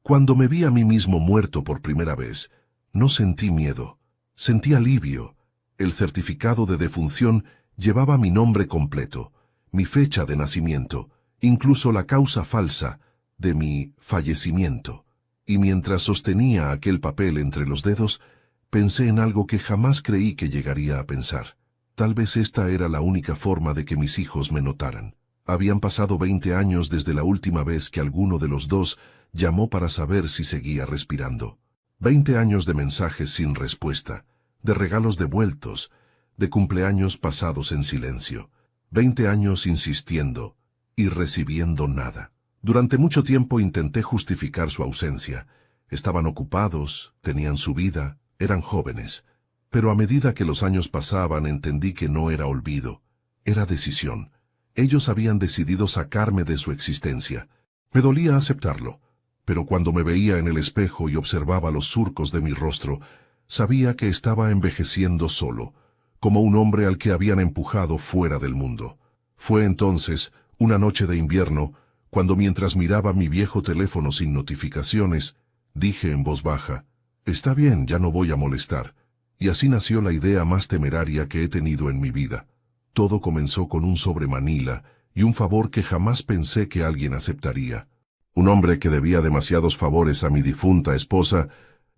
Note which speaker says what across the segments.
Speaker 1: Cuando me vi a mí mismo muerto por primera vez, no sentí miedo, sentí alivio. El certificado de defunción llevaba mi nombre completo, mi fecha de nacimiento, incluso la causa falsa de mi fallecimiento. Y mientras sostenía aquel papel entre los dedos, pensé en algo que jamás creí que llegaría a pensar. Tal vez esta era la única forma de que mis hijos me notaran. Habían pasado 20 años desde la última vez que alguno de los dos llamó para saber si seguía respirando. 20 años de mensajes sin respuesta, de regalos devueltos, de cumpleaños pasados en silencio. 20 años insistiendo y recibiendo nada. Durante mucho tiempo intenté justificar su ausencia. Estaban ocupados, tenían su vida, eran jóvenes. Pero a medida que los años pasaban entendí que no era olvido, era decisión. Ellos habían decidido sacarme de su existencia. Me dolía aceptarlo, pero cuando me veía en el espejo y observaba los surcos de mi rostro, sabía que estaba envejeciendo solo, como un hombre al que habían empujado fuera del mundo. Fue entonces, una noche de invierno, cuando mientras miraba mi viejo teléfono sin notificaciones, dije en voz baja, «Está bien, ya no voy a molestar». Y así nació la idea más temeraria que he tenido en mi vida. Todo comenzó con un sobre Manila y un favor que jamás pensé que alguien aceptaría. Un hombre que debía demasiados favores a mi difunta esposa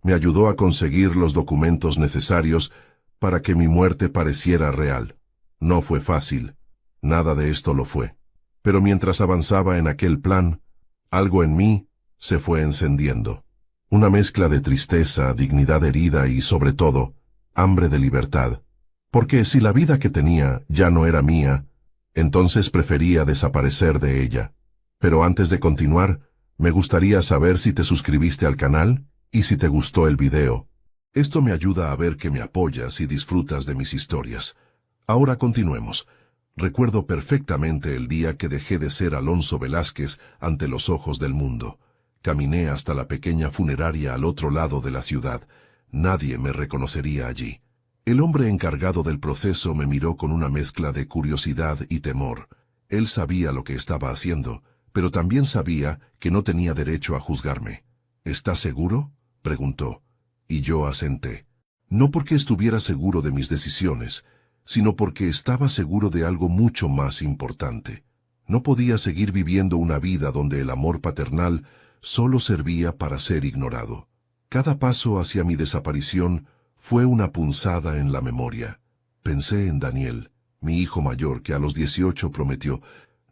Speaker 1: me ayudó a conseguir los documentos necesarios para que mi muerte pareciera real. No fue fácil. Nada de esto lo fue. Pero mientras avanzaba en aquel plan, algo en mí se fue encendiendo. Una mezcla de tristeza, dignidad herida y, sobre todo, hambre de libertad. Porque si la vida que tenía ya no era mía, entonces prefería desaparecer de ella. Pero antes de continuar, me gustaría saber si te suscribiste al canal y si te gustó el video. Esto me ayuda a ver que me apoyas y disfrutas de mis historias. Ahora continuemos. Recuerdo perfectamente el día que dejé de ser Alonso Velázquez ante los ojos del mundo. Caminé hasta la pequeña funeraria al otro lado de la ciudad. Nadie me reconocería allí. El hombre encargado del proceso me miró con una mezcla de curiosidad y temor. Él sabía lo que estaba haciendo, pero también sabía que no tenía derecho a juzgarme. «¿Estás seguro?», preguntó, y yo asenté. No porque estuviera seguro de mis decisiones, sino porque estaba seguro de algo mucho más importante. No podía seguir viviendo una vida donde el amor paternal solo servía para ser ignorado. Cada paso hacia mi desaparición fue una punzada en la memoria. Pensé en Daniel, mi hijo mayor, que a los 18 prometió,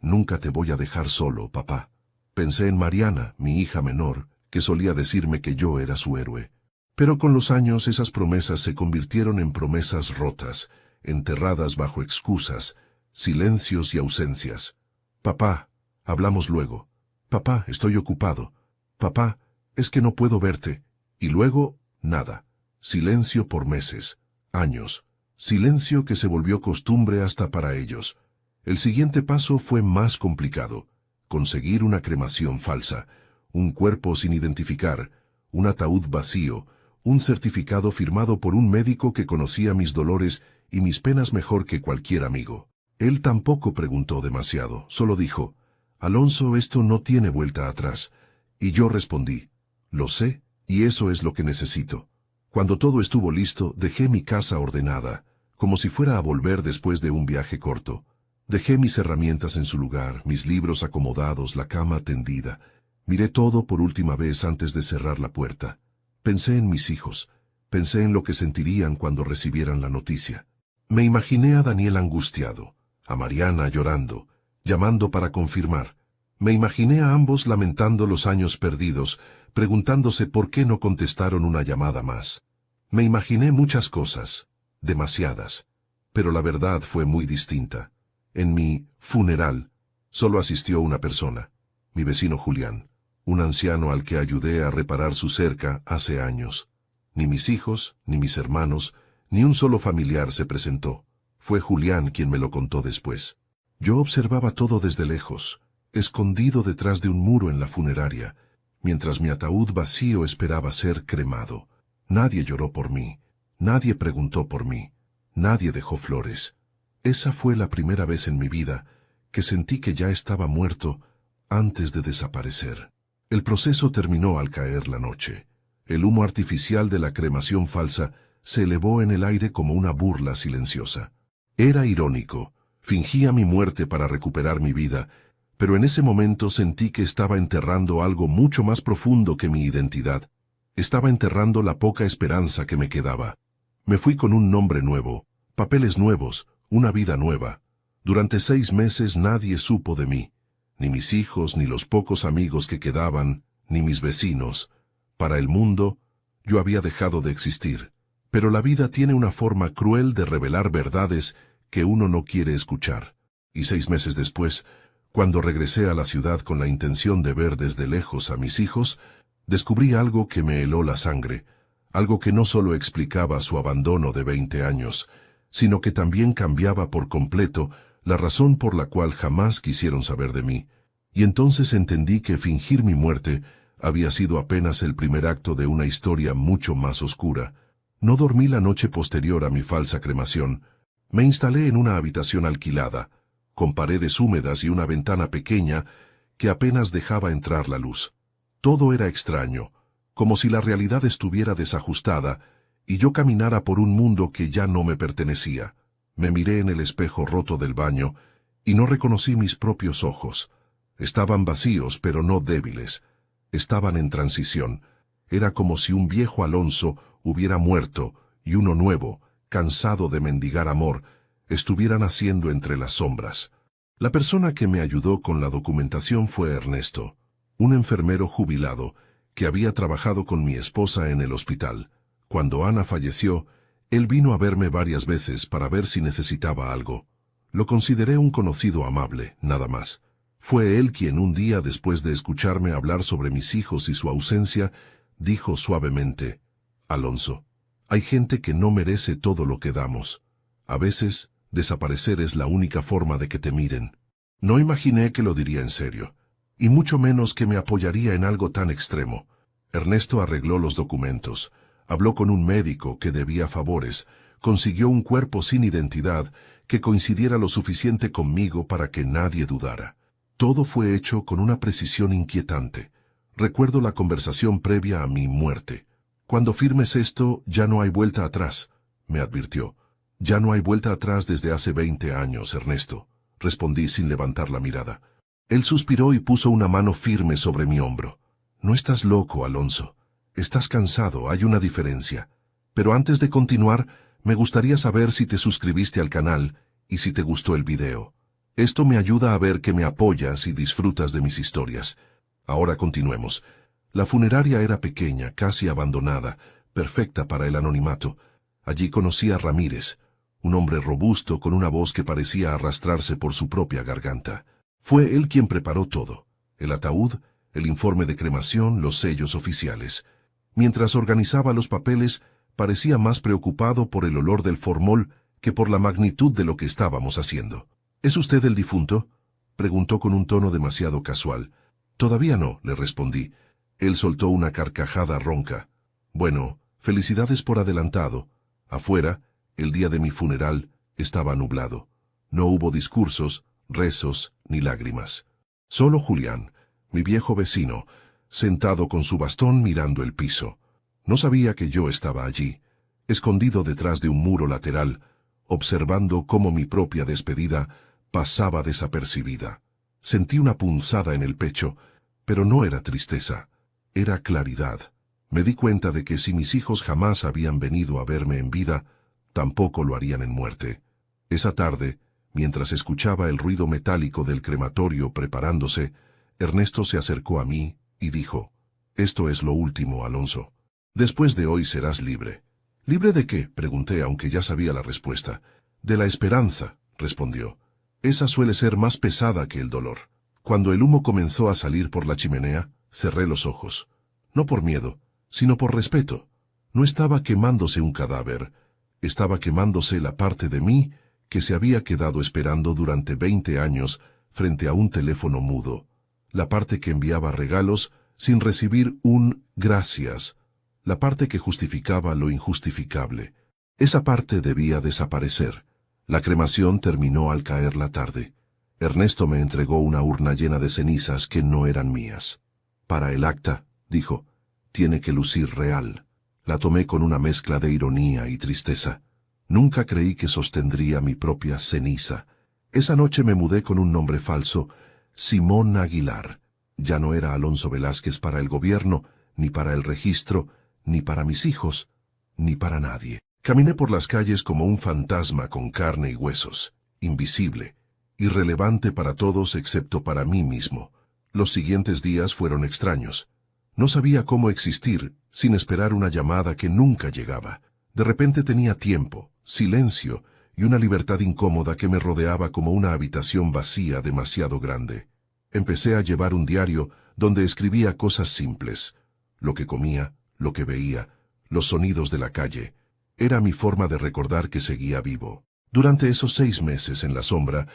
Speaker 1: «Nunca te voy a dejar solo, papá». Pensé en Mariana, mi hija menor, que solía decirme que yo era su héroe. Pero con los años esas promesas se convirtieron en promesas rotas, enterradas bajo excusas, silencios y ausencias. «Papá, hablamos luego». «Papá, estoy ocupado». «Papá, es que no puedo verte». Y luego, nada. Silencio por meses, años. Silencio que se volvió costumbre hasta para ellos. El siguiente paso fue más complicado. Conseguir una cremación falsa, un cuerpo sin identificar, un ataúd vacío, un certificado firmado por un médico que conocía mis dolores y mis penas mejor que cualquier amigo. Él tampoco preguntó demasiado, solo dijo, «Alonso, esto no tiene vuelta atrás». Y yo respondí, «Lo sé, y eso es lo que necesito». Cuando todo estuvo listo, dejé mi casa ordenada, como si fuera a volver después de un viaje corto. Dejé mis herramientas en su lugar, mis libros acomodados, la cama tendida. Miré todo por última vez antes de cerrar la puerta. Pensé en mis hijos. Pensé en lo que sentirían cuando recibieran la noticia. Me imaginé a Daniel angustiado, a Mariana llorando, llamando para confirmar. Me imaginé a ambos lamentando los años perdidos, preguntándose por qué no contestaron una llamada más. Me imaginé muchas cosas, demasiadas, pero la verdad fue muy distinta. En mi funeral solo asistió una persona, mi vecino Julián, un anciano al que ayudé a reparar su cerca hace años. Ni mis hijos, ni mis hermanos, ni un solo familiar se presentó. Fue Julián quien me lo contó después. Yo observaba todo desde lejos, escondido detrás de un muro en la funeraria, mientras mi ataúd vacío esperaba ser cremado. Nadie lloró por mí, nadie preguntó por mí, nadie dejó flores. Esa fue la primera vez en mi vida que sentí que ya estaba muerto antes de desaparecer. El proceso terminó al caer la noche. El humo artificial de la cremación falsa se elevó en el aire como una burla silenciosa. Era irónico. Fingía mi muerte para recuperar mi vida, pero en ese momento sentí que estaba enterrando algo mucho más profundo que mi identidad. Estaba enterrando la poca esperanza que me quedaba. Me fui con un nombre nuevo, papeles nuevos, una vida nueva. Durante 6 meses nadie supo de mí, ni mis hijos, ni los pocos amigos que quedaban, ni mis vecinos. Para el mundo, yo había dejado de existir. Pero la vida tiene una forma cruel de revelar verdades que uno no quiere escuchar. Y 6 meses después, cuando regresé a la ciudad con la intención de ver desde lejos a mis hijos, descubrí algo que me heló la sangre, algo que no solo explicaba su abandono de 20 años, sino que también cambiaba por completo la razón por la cual jamás quisieron saber de mí. Y entonces entendí que fingir mi muerte había sido apenas el primer acto de una historia mucho más oscura. No dormí la noche posterior a mi falsa cremación. Me instalé en una habitación alquilada, con paredes húmedas y una ventana pequeña que apenas dejaba entrar la luz. Todo era extraño, como si la realidad estuviera desajustada y yo caminara por un mundo que ya no me pertenecía. Me miré en el espejo roto del baño y no reconocí mis propios ojos. Estaban vacíos, pero no débiles. Estaban en transición. Era como si un viejo Alonso hubiera muerto y uno nuevo, cansado de mendigar amor, estuviera naciendo entre las sombras. La persona que me ayudó con la documentación fue Ernesto, un enfermero jubilado que había trabajado con mi esposa en el hospital. Cuando Ana falleció, él vino a verme varias veces para ver si necesitaba algo. Lo consideré un conocido amable, nada más. Fue él quien un día, después de escucharme hablar sobre mis hijos y su ausencia, dijo suavemente: «Alonso, hay gente que no merece todo lo que damos. A veces, desaparecer es la única forma de que te miren». No imaginé que lo diría en serio, y mucho menos que me apoyaría en algo tan extremo. Ernesto arregló los documentos, habló con un médico que debía favores, consiguió un cuerpo sin identidad que coincidiera lo suficiente conmigo para que nadie dudara. Todo fue hecho con una precisión inquietante. Recuerdo la conversación previa a mi muerte. «Cuando firmes esto, ya no hay vuelta atrás», me advirtió. «Ya no hay vuelta atrás desde hace 20 años, Ernesto», respondí sin levantar la mirada. Él suspiró y puso una mano firme sobre mi hombro. «No estás loco, Alonso. Estás cansado, hay una diferencia. Pero antes de continuar, me gustaría saber si te suscribiste al canal y si te gustó el video. Esto me ayuda a ver que me apoyas y disfrutas de mis historias. Ahora continuemos». La funeraria era pequeña, casi abandonada, perfecta para el anonimato. Allí conocí a Ramírez, un hombre robusto con una voz que parecía arrastrarse por su propia garganta. Fue él quien preparó todo: el ataúd, el informe de cremación, los sellos oficiales. Mientras organizaba los papeles, parecía más preocupado por el olor del formol que por la magnitud de lo que estábamos haciendo. «¿Es usted el difunto?», preguntó con un tono demasiado casual. «Todavía no», le respondí. Él soltó una carcajada ronca. «Bueno, felicidades por adelantado». Afuera, el día de mi funeral, estaba nublado. No hubo discursos, rezos ni lágrimas. Solo Julián, mi viejo vecino, sentado con su bastón mirando el piso. No sabía que yo estaba allí, escondido detrás de un muro lateral, observando cómo mi propia despedida pasaba desapercibida. Sentí una punzada en el pecho, pero no era tristeza. Era claridad. Me di cuenta de que si mis hijos jamás habían venido a verme en vida, tampoco lo harían en muerte. Esa tarde, mientras escuchaba el ruido metálico del crematorio preparándose, Ernesto se acercó a mí y dijo: «Esto es lo último, Alonso. Después de hoy serás libre». «¿Libre de qué?», pregunté, aunque ya sabía la respuesta. «De la esperanza», respondió. «Esa suele ser más pesada que el dolor». Cuando el humo comenzó a salir por la chimenea, cerré los ojos. No por miedo, sino por respeto. No estaba quemándose un cadáver, estaba quemándose la parte de mí que se había quedado esperando durante 20 años frente a un teléfono mudo. La parte que enviaba regalos sin recibir un «gracias». La parte que justificaba lo injustificable. Esa parte debía desaparecer. La cremación terminó al caer la tarde. Ernesto me entregó una urna llena de cenizas que no eran mías. Para el acta, dijo, tiene que lucir real. La tomé con una mezcla de ironía y tristeza. Nunca creí que sostendría mi propia ceniza. Esa noche me mudé con un nombre falso, Simón Aguilar. Ya no era Alonso Velázquez para el gobierno, ni para el registro, ni para mis hijos, ni para nadie. Caminé por las calles como un fantasma con carne y huesos, invisible, irrelevante para todos excepto para mí mismo. Los siguientes días fueron extraños. No sabía cómo existir sin esperar una llamada que nunca llegaba. De repente tenía tiempo, silencio y una libertad incómoda que me rodeaba como una habitación vacía demasiado grande. Empecé a llevar un diario donde escribía cosas simples. Lo que comía, lo que veía, los sonidos de la calle. Era mi forma de recordar que seguía vivo. Durante esos 6 meses en la sombra,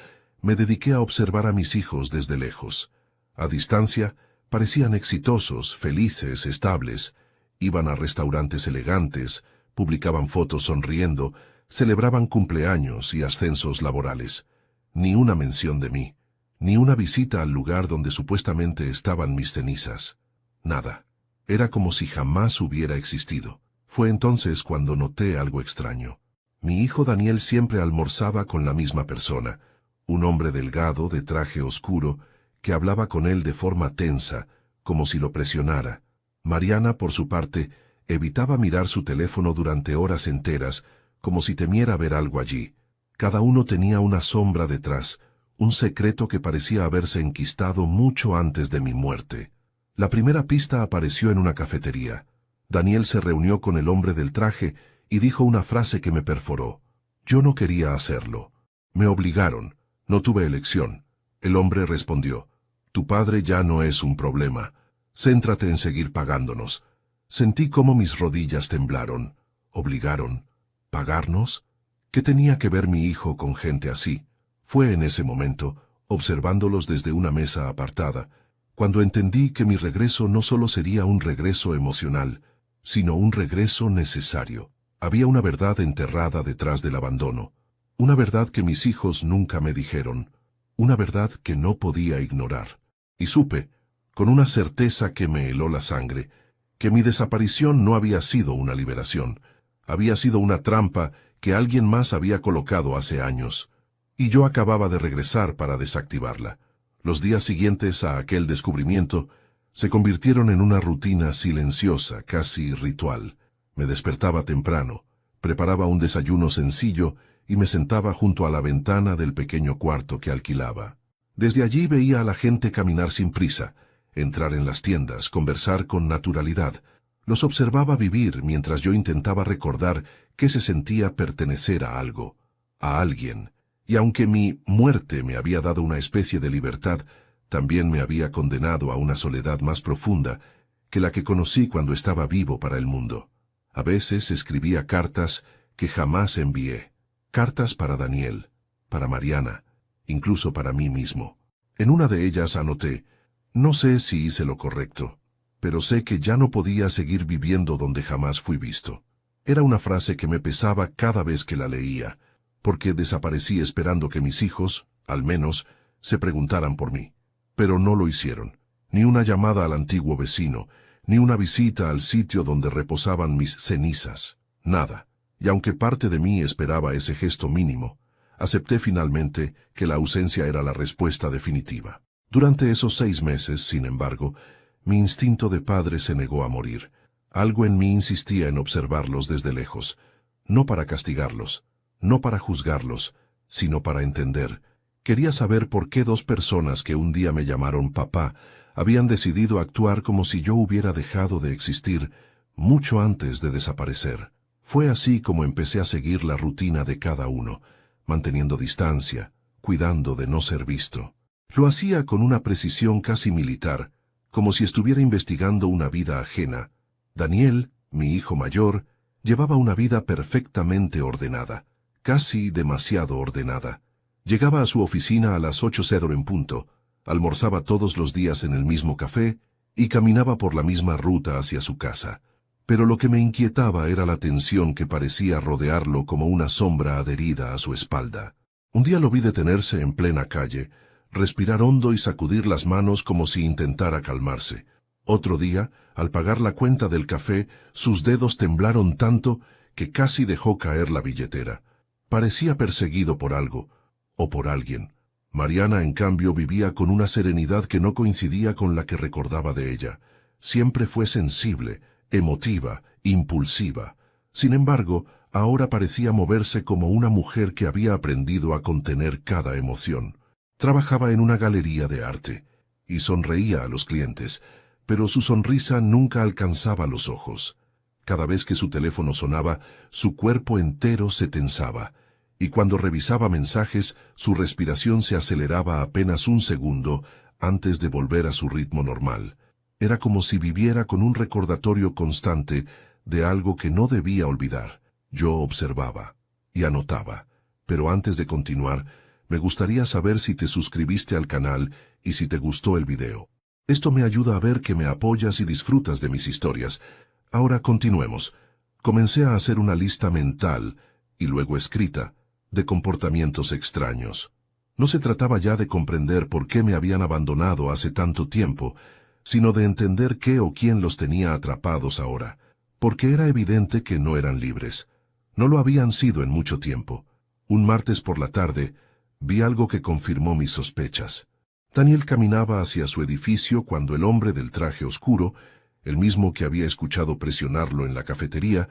Speaker 1: me dediqué a observar a mis hijos desde lejos. A distancia, parecían exitosos, felices, estables. Iban a restaurantes elegantes, publicaban fotos sonriendo, celebraban cumpleaños y ascensos laborales. Ni una mención de mí, ni una visita al lugar donde supuestamente estaban mis cenizas. Nada. Era como si jamás hubiera existido. Fue entonces cuando noté algo extraño. Mi hijo Daniel siempre almorzaba con la misma persona, un hombre delgado de traje oscuro, que hablaba con él de forma tensa, como si lo presionara. Mariana, por su parte, evitaba mirar su teléfono durante horas enteras, como si temiera ver algo allí. Cada uno tenía una sombra detrás, un secreto que parecía haberse enquistado mucho antes de mi muerte. La primera pista apareció en una cafetería. Daniel se reunió con el hombre del traje y dijo una frase que me perforó. Yo no quería hacerlo. Me obligaron. No tuve elección. El hombre respondió, tu padre ya no es un problema. Céntrate en seguir pagándonos. Sentí cómo mis rodillas temblaron. ¿Obligaron? ¿Pagarnos? ¿Qué tenía que ver mi hijo con gente así? Fue en ese momento, observándolos desde una mesa apartada, cuando entendí que mi regreso no solo sería un regreso emocional, sino un regreso necesario. Había una verdad enterrada detrás del abandono, una verdad que mis hijos nunca me dijeron, una verdad que no podía ignorar. Y supe, con una certeza que me heló la sangre, que mi desaparición no había sido una liberación, había sido una trampa que alguien más había colocado hace años, y yo acababa de regresar para desactivarla. Los días siguientes a aquel descubrimiento se convirtieron en una rutina silenciosa, casi ritual. Me despertaba temprano, preparaba un desayuno sencillo y me sentaba junto a la ventana del pequeño cuarto que alquilaba. Desde allí veía a la gente caminar sin prisa, entrar en las tiendas, conversar con naturalidad. Los observaba vivir mientras yo intentaba recordar qué se sentía pertenecer a algo, a alguien. Y aunque mi muerte me había dado una especie de libertad, también me había condenado a una soledad más profunda que la que conocí cuando estaba vivo para el mundo. A veces escribía cartas que jamás envié. Cartas para Daniel, para Mariana, incluso para mí mismo. En una de ellas anoté, no sé si hice lo correcto, pero sé que ya no podía seguir viviendo donde jamás fui visto. Era una frase que me pesaba cada vez que la leía, porque desaparecí esperando que mis hijos, al menos, se preguntaran por mí. Pero no lo hicieron. Ni una llamada al antiguo vecino, ni una visita al sitio donde reposaban mis cenizas. Nada. Y aunque parte de mí esperaba ese gesto mínimo, acepté finalmente que la ausencia era la respuesta definitiva. Durante esos 6 meses, sin embargo, mi instinto de padre se negó a morir. Algo en mí insistía en observarlos desde lejos, no para castigarlos, no para juzgarlos, sino para entender. Quería saber por qué 2 personas que un día me llamaron papá habían decidido actuar como si yo hubiera dejado de existir mucho antes de desaparecer. Fue así como empecé a seguir la rutina de cada uno, manteniendo distancia, cuidando de no ser visto. Lo hacía con una precisión casi militar, como si estuviera investigando una vida ajena. Daniel, mi hijo mayor, llevaba una vida perfectamente ordenada, casi demasiado ordenada. Llegaba a su oficina a las 8:00 en punto, almorzaba todos los días en el mismo café y caminaba por la misma ruta hacia su casa. Pero lo que me inquietaba era la tensión que parecía rodearlo como una sombra adherida a su espalda. Un día lo vi detenerse en plena calle, respirar hondo y sacudir las manos como si intentara calmarse. Otro día, al pagar la cuenta del café, sus dedos temblaron tanto que casi dejó caer la billetera. Parecía perseguido por algo, o por alguien. Mariana, en cambio, vivía con una serenidad que no coincidía con la que recordaba de ella. Siempre fue sensible, emotiva, impulsiva. Sin embargo, ahora parecía moverse como una mujer que había aprendido a contener cada emoción. Trabajaba en una galería de arte, y sonreía a los clientes, pero su sonrisa nunca alcanzaba los ojos. Cada vez que su teléfono sonaba, su cuerpo entero se tensaba, y cuando revisaba mensajes, su respiración se aceleraba apenas un segundo antes de volver a su ritmo normal. Era como si viviera con un recordatorio constante de algo que no debía olvidar. Yo observaba y anotaba, pero antes de continuar, me gustaría saber si te suscribiste al canal y si te gustó el video. Esto me ayuda a ver que me apoyas y disfrutas de mis historias. Ahora continuemos. Comencé a hacer una lista mental, y luego escrita, de comportamientos extraños. No se trataba ya de comprender por qué me habían abandonado hace tanto tiempo, sino de entender qué o quién los tenía atrapados ahora, porque era evidente que no eran libres. No lo habían sido en mucho tiempo. Un martes por la tarde, vi algo que confirmó mis sospechas. Daniel caminaba hacia su edificio cuando el hombre del traje oscuro, el mismo que había escuchado presionarlo en la cafetería,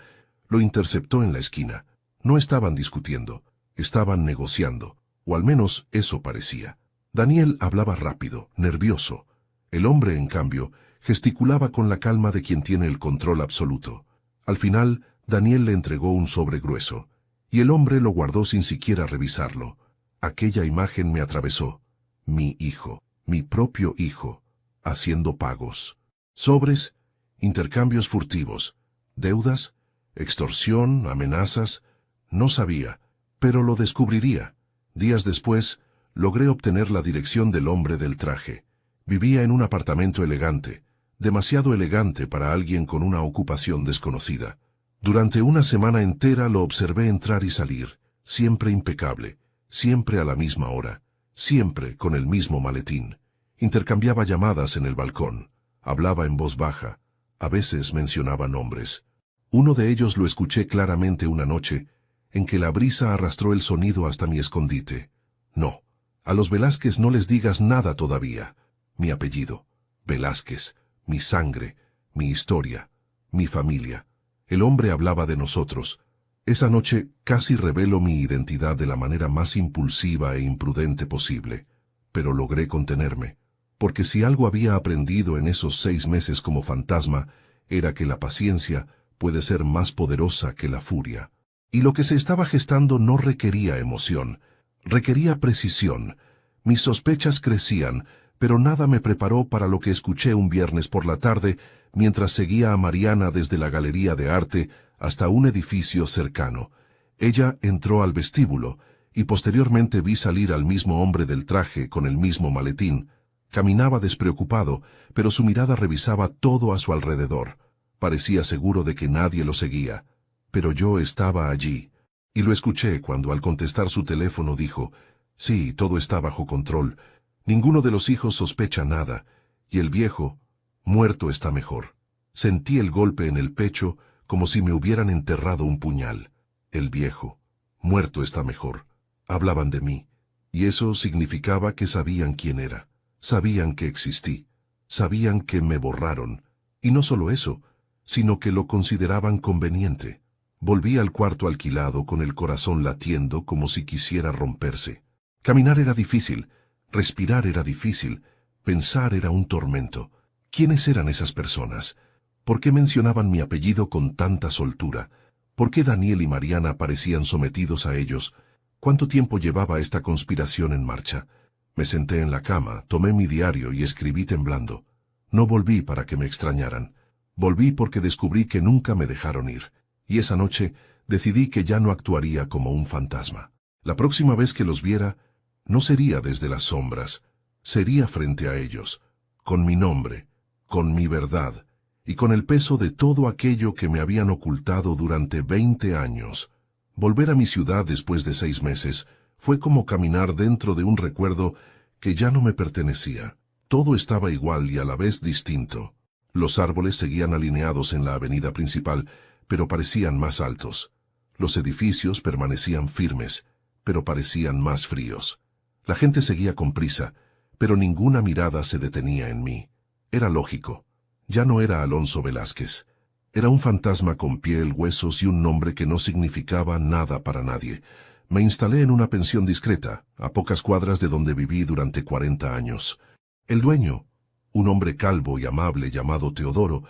Speaker 1: lo interceptó en la esquina. No estaban discutiendo, estaban negociando, o al menos eso parecía. Daniel hablaba rápido, nervioso. El hombre, en cambio, gesticulaba con la calma de quien tiene el control absoluto. Al final, Daniel le entregó un sobre grueso, y el hombre lo guardó sin siquiera revisarlo. Aquella imagen me atravesó. Mi hijo, mi propio hijo, haciendo pagos. Sobres, intercambios furtivos, deudas, extorsión, amenazas. No sabía, pero lo descubriría. Días después, logré obtener la dirección del hombre del traje. Vivía en un apartamento elegante, demasiado elegante para alguien con una ocupación desconocida. Durante una semana entera lo observé entrar y salir, siempre impecable, siempre a la misma hora, siempre con el mismo maletín. Intercambiaba llamadas en el balcón, hablaba en voz baja, a veces mencionaba nombres. Uno de ellos lo escuché claramente una noche, en que la brisa arrastró el sonido hasta mi escondite. No, a los Velázquez no les digas nada todavía. Mi apellido, Velázquez, mi sangre, mi historia, mi familia. El hombre hablaba de nosotros. Esa noche casi reveló mi identidad de la manera más impulsiva e imprudente posible, pero logré contenerme, porque si algo había aprendido en esos 6 meses como fantasma, era que la paciencia puede ser más poderosa que la furia. Y lo que se estaba gestando no requería emoción, requería precisión. Mis sospechas crecían, pero nada me preparó para lo que escuché un viernes por la tarde mientras seguía a Mariana desde la galería de arte hasta un edificio cercano. Ella entró al vestíbulo y posteriormente vi salir al mismo hombre del traje con el mismo maletín. Caminaba despreocupado, pero su mirada revisaba todo a su alrededor. Parecía seguro de que nadie lo seguía, pero yo estaba allí. Y lo escuché cuando al contestar su teléfono dijo, «Sí, todo está bajo control. Ninguno de los hijos sospecha nada, y el viejo, muerto, está mejor». Sentí el golpe en el pecho como si me hubieran enterrado un puñal. El viejo, muerto, está mejor. Hablaban de mí, y eso significaba que sabían quién era. Sabían que existí. Sabían que me borraron. Y no solo eso, sino que lo consideraban conveniente. Volví al cuarto alquilado con el corazón latiendo como si quisiera romperse. Caminar era difícil, respirar era difícil, pensar era un tormento. ¿Quiénes eran esas personas? ¿Por qué mencionaban mi apellido con tanta soltura? ¿Por qué Daniel y Mariana parecían sometidos a ellos? ¿Cuánto tiempo llevaba esta conspiración en marcha? Me senté en la cama, tomé mi diario y escribí temblando. No volví para que me extrañaran. Volví porque descubrí que nunca me dejaron ir. Y esa noche decidí que ya no actuaría como un fantasma. La próxima vez que los viera, no sería desde las sombras, sería frente a ellos, con mi nombre, con mi verdad, y con el peso de todo aquello que me habían ocultado durante 20 años. Volver a mi ciudad después de 6 meses fue como caminar dentro de un recuerdo que ya no me pertenecía. Todo estaba igual y a la vez distinto. Los árboles seguían alineados en la avenida principal, pero parecían más altos. Los edificios permanecían firmes, pero parecían más fríos. La gente seguía con prisa, pero ninguna mirada se detenía en mí. Era lógico. Ya no era Alonso Velázquez. Era un fantasma con piel, huesos y un nombre que no significaba nada para nadie. Me instalé en una pensión discreta, a pocas cuadras de donde viví durante 40 años. El dueño, un hombre calvo y amable llamado Teodoro,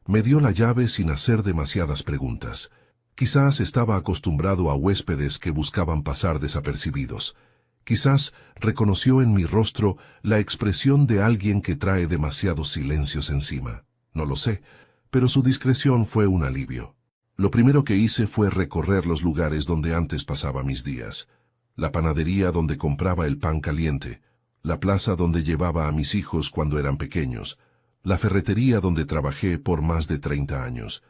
Speaker 1: me dio la llave sin hacer demasiadas preguntas. Quizás estaba acostumbrado a huéspedes que buscaban pasar desapercibidos. Quizás reconoció en mi rostro la expresión de alguien que trae demasiados silencios encima. No lo sé, pero su discreción fue un alivio. Lo primero que hice fue recorrer los lugares donde antes pasaba mis días. La panadería donde compraba el pan caliente, la plaza donde llevaba a mis hijos cuando eran pequeños, la ferretería donde trabajé por más de 30 años.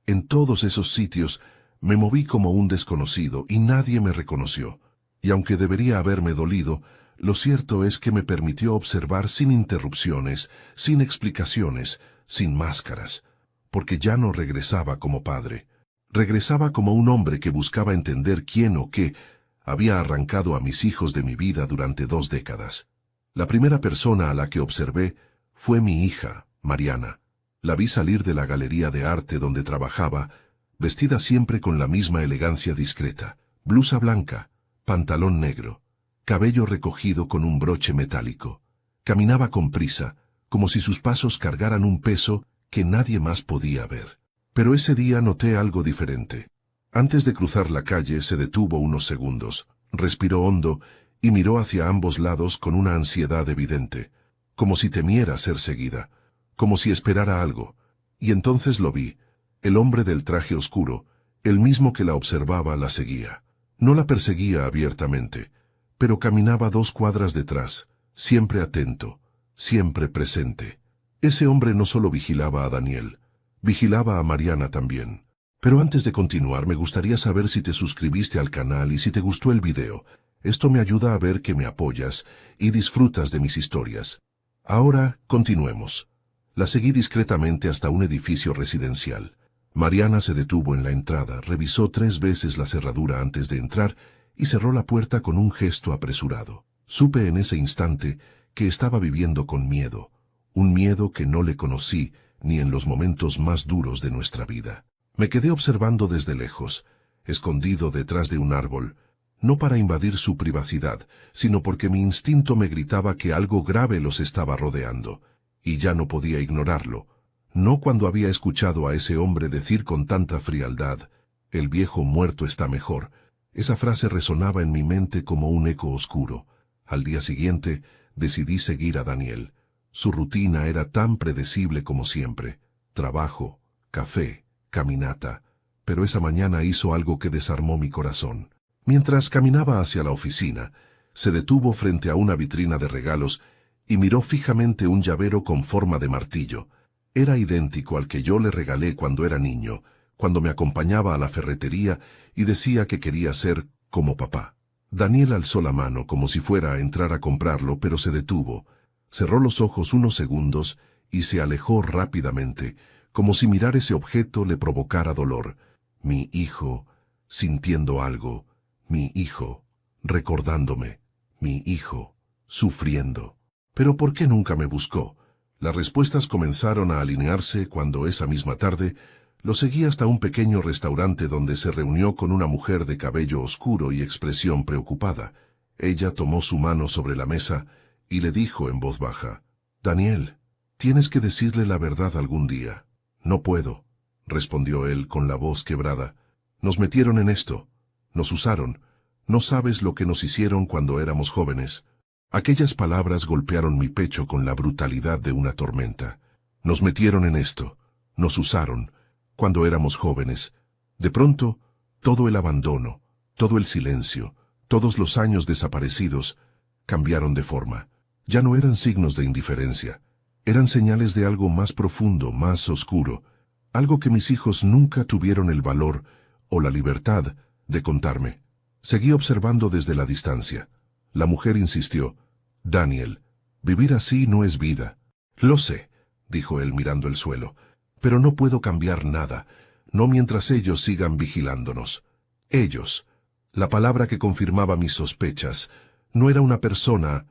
Speaker 1: En todos esos sitios me moví como un desconocido y nadie me reconoció. Y aunque debería haberme dolido, lo cierto es que me permitió observar sin interrupciones, sin explicaciones, sin máscaras, porque ya no regresaba como padre. Regresaba como un hombre que buscaba entender quién o qué había arrancado a mis hijos de mi vida durante 2 décadas. La primera persona a la que observé fue mi hija, Mariana. La vi salir de la galería de arte donde trabajaba, vestida siempre con la misma elegancia discreta, blusa blanca, pantalón negro, cabello recogido con un broche metálico. Caminaba con prisa, como si sus pasos cargaran un peso que nadie más podía ver. Pero ese día noté algo diferente. Antes de cruzar la calle se detuvo unos segundos, respiró hondo y miró hacia ambos lados con una ansiedad evidente, como si temiera ser seguida, como si esperara algo. Y entonces lo vi, el hombre del traje oscuro, el mismo que la observaba, la seguía. No la perseguía abiertamente, pero caminaba 2 cuadras detrás, siempre atento, siempre presente. Ese hombre no solo vigilaba a Daniel, vigilaba a Mariana también. Pero antes de continuar me gustaría saber si te suscribiste al canal y si te gustó el video. Esto me ayuda a ver que me apoyas y disfrutas de mis historias. Ahora, continuemos. La seguí discretamente hasta un edificio residencial. Mariana se detuvo en la entrada, revisó 3 veces la cerradura antes de entrar y cerró la puerta con un gesto apresurado. Supe en ese instante que estaba viviendo con miedo, un miedo que no le conocí ni en los momentos más duros de nuestra vida. Me quedé observando desde lejos, escondido detrás de un árbol, no para invadir su privacidad, sino porque mi instinto me gritaba que algo grave los estaba rodeando, y ya no podía ignorarlo. No cuando había escuchado a ese hombre decir con tanta frialdad, «El viejo muerto está mejor». Esa frase resonaba en mi mente como un eco oscuro. Al día siguiente, decidí seguir a Daniel. Su rutina era tan predecible como siempre. Trabajo, café, caminata. Pero esa mañana hizo algo que desarmó mi corazón. Mientras caminaba hacia la oficina, se detuvo frente a una vitrina de regalos y miró fijamente un llavero con forma de martillo. Era idéntico al que yo le regalé cuando era niño, cuando me acompañaba a la ferretería y decía que quería ser como papá. Daniel alzó la mano como si fuera a entrar a comprarlo, pero se detuvo. Cerró los ojos unos segundos y se alejó rápidamente, como si mirar ese objeto le provocara dolor. Mi hijo, sintiendo algo. Mi hijo, recordándome. Mi hijo, sufriendo. ¿Pero por qué nunca me buscó? Las respuestas comenzaron a alinearse cuando esa misma tarde lo seguí hasta un pequeño restaurante donde se reunió con una mujer de cabello oscuro y expresión preocupada. Ella tomó su mano sobre la mesa y le dijo en voz baja, «Daniel, tienes que decirle la verdad algún día». «No puedo», respondió él con la voz quebrada. «Nos metieron en esto. Nos usaron. No sabes lo que nos hicieron cuando éramos jóvenes». Aquellas palabras golpearon mi pecho con la brutalidad de una tormenta. Nos metieron en esto. Nos usaron. Cuando éramos jóvenes. De pronto, todo el abandono, todo el silencio, todos los años desaparecidos, cambiaron de forma. Ya no eran signos de indiferencia. Eran señales de algo más profundo, más oscuro. Algo que mis hijos nunca tuvieron el valor o la libertad de contarme. Seguí observando desde la distancia. La mujer insistió, «Daniel, vivir así no es vida». «Lo sé», dijo él mirando el suelo. Pero no puedo cambiar nada, no mientras ellos sigan vigilándonos. Ellos. La palabra que confirmaba mis sospechas. No era una persona,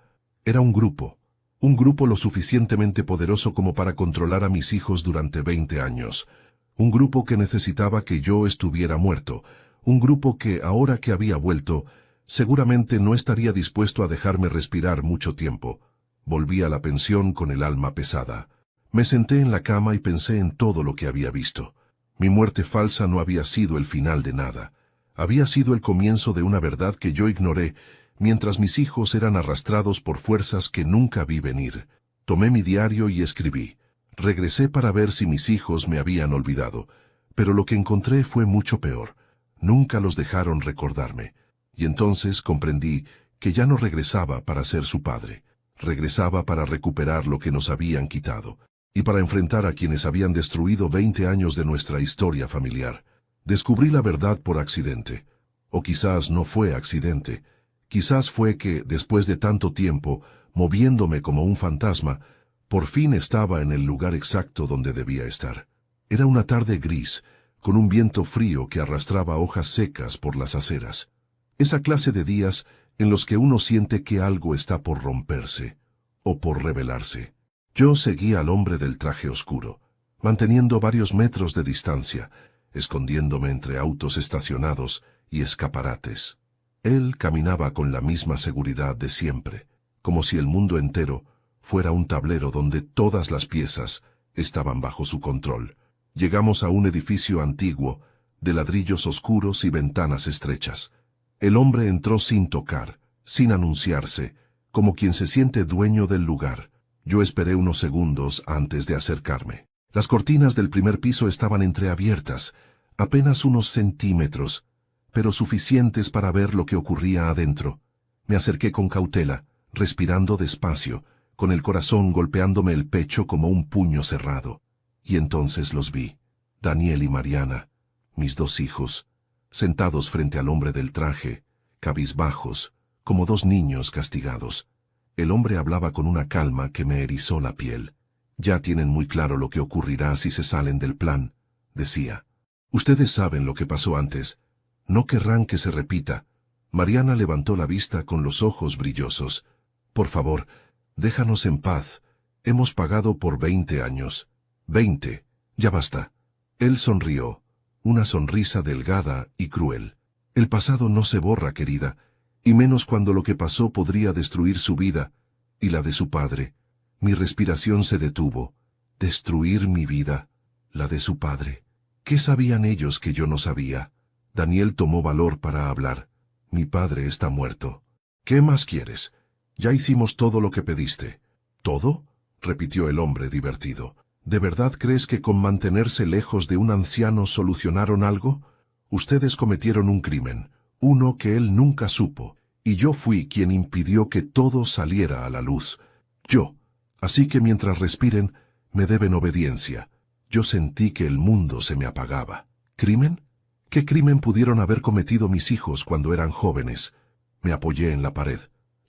Speaker 1: era un grupo. Un grupo lo suficientemente poderoso como para controlar a mis hijos durante 20 años. Un grupo que necesitaba que yo estuviera muerto. Un grupo que, ahora que había vuelto, seguramente no estaría dispuesto a dejarme respirar mucho tiempo. Volví a la pensión con el alma pesada. Me senté en la cama y pensé en todo lo que había visto. Mi muerte falsa no había sido el final de nada. Había sido el comienzo de una verdad que yo ignoré, mientras mis hijos eran arrastrados por fuerzas que nunca vi venir. Tomé mi diario y escribí. Regresé para ver si mis hijos me habían olvidado, pero lo que encontré fue mucho peor. Nunca los dejaron recordarme. Y entonces comprendí que ya no regresaba para ser su padre. Regresaba para recuperar lo que nos habían quitado, y para enfrentar a quienes habían destruido 20 años de nuestra historia familiar. Descubrí la verdad por accidente. O quizás no fue accidente. Quizás fue que, después de tanto tiempo, moviéndome como un fantasma, por fin estaba en el lugar exacto donde debía estar. Era una tarde gris, con un viento frío que arrastraba hojas secas por las aceras. Esa clase de días en los que uno siente que algo está por romperse, o por revelarse. Yo seguía al hombre del traje oscuro, manteniendo varios metros de distancia, escondiéndome entre autos estacionados y escaparates. Él caminaba con la misma seguridad de siempre, como si el mundo entero fuera un tablero donde todas las piezas estaban bajo su control. Llegamos a un edificio antiguo, de ladrillos oscuros y ventanas estrechas. El hombre entró sin tocar, sin anunciarse, como quien se siente dueño del lugar. Yo esperé unos segundos antes de acercarme. Las cortinas del primer piso estaban entreabiertas, apenas unos centímetros, pero suficientes para ver lo que ocurría adentro. Me acerqué con cautela, respirando despacio, con el corazón golpeándome el pecho como un puño cerrado. Y entonces los vi, Daniel y Mariana, mis dos hijos, sentados frente al hombre del traje, cabizbajos, como dos niños castigados. El hombre hablaba con una calma que me erizó la piel. Ya tienen muy claro lo que ocurrirá si se salen del plan, decía. Ustedes saben lo que pasó antes. No querrán que se repita. Mariana levantó la vista con los ojos brillosos. Por favor, déjanos en paz. Hemos pagado por 20 años. 20. Ya basta. Él sonrió, una sonrisa delgada y cruel. El pasado no se borra, querida, y menos cuando lo que pasó podría destruir su vida, y la de su padre. Mi respiración se detuvo. Destruir mi vida, la de su padre. ¿Qué sabían ellos que yo no sabía? Daniel tomó valor para hablar. Mi padre está muerto. ¿Qué más quieres? Ya hicimos todo lo que pediste. ¿Todo?, repitió el hombre divertido. ¿De verdad crees que con mantenerse lejos de un anciano solucionaron algo? Ustedes cometieron un crimen, uno que él nunca supo, y yo fui quien impidió que todo saliera a la luz. Yo. Así que mientras respiren, me deben obediencia. Yo sentí que el mundo se me apagaba. ¿Crimen? ¿Qué crimen pudieron haber cometido mis hijos cuando eran jóvenes? Me apoyé en la pared.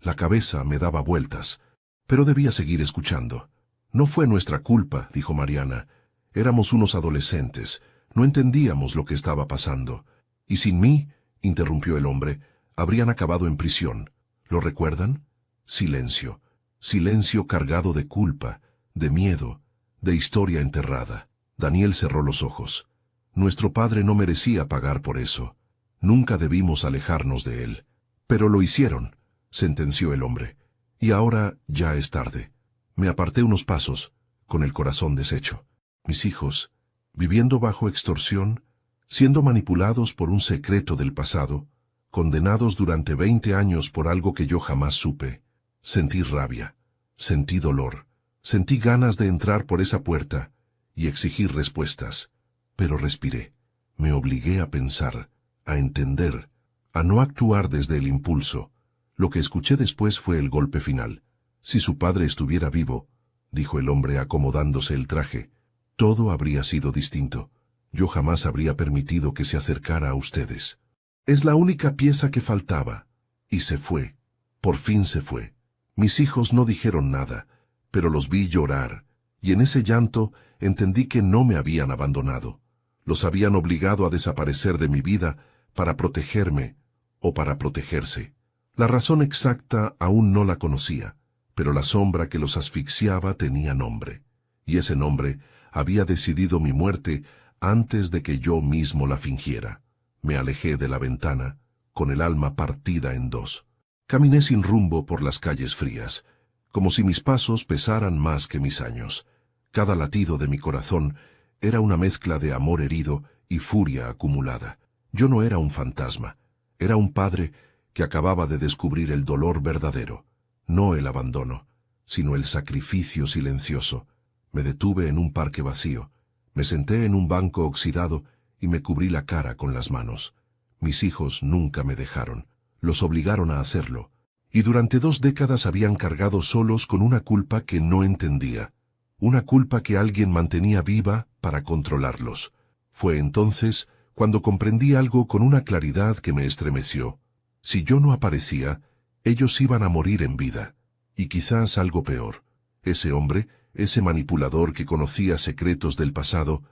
Speaker 1: La cabeza me daba vueltas, pero debía seguir escuchando. No fue nuestra culpa, dijo Mariana. Éramos unos adolescentes. No entendíamos lo que estaba pasando. Y sin mí, interrumpió el hombre, habrían acabado en prisión. ¿Lo recuerdan? Silencio. Silencio cargado de culpa, de miedo, de historia enterrada. Daniel cerró los ojos. Nuestro padre no merecía pagar por eso. Nunca debimos alejarnos de él. Pero lo hicieron, sentenció el hombre. Y ahora ya es tarde. Me aparté unos pasos, con el corazón deshecho. Mis hijos, viviendo bajo extorsión, siendo manipulados por un secreto del pasado, condenados durante 20 años por algo que yo jamás supe. Sentí rabia, sentí dolor, sentí ganas de entrar por esa puerta y exigir respuestas. Pero respiré, me obligué a pensar, a entender, a no actuar desde el impulso. Lo que escuché después fue el golpe final. Si su padre estuviera vivo, dijo el hombre acomodándose el traje, todo habría sido distinto. Yo jamás habría permitido que se acercara a ustedes. Es la única pieza que faltaba. Y se fue. Por fin se fue. Mis hijos no dijeron nada, pero los vi llorar, y en ese llanto entendí que no me habían abandonado. Los habían obligado a desaparecer de mi vida para protegerme o para protegerse. La razón exacta aún no la conocía, pero la sombra que los asfixiaba tenía nombre, y ese nombre había decidido mi muerte antes de que yo mismo la fingiera. Me alejé de la ventana, con el alma partida en dos. Caminé sin rumbo por las calles frías, como si mis pasos pesaran más que mis años. Cada latido de mi corazón era una mezcla de amor herido y furia acumulada. Yo no era un fantasma, era un padre que acababa de descubrir el dolor verdadero, no el abandono, sino el sacrificio silencioso. Me detuve en un parque vacío, me senté en un banco oxidado y me cubrí la cara con las manos. Mis hijos nunca me dejaron, los obligaron a hacerlo, y durante 2 décadas habían cargado solos con una culpa que no entendía, una culpa que alguien mantenía viva para controlarlos. Fue entonces cuando comprendí algo con una claridad que me estremeció. Si yo no aparecía, ellos iban a morir en vida. Y quizás algo peor. Ese hombre, ese manipulador que conocía secretos del pasado,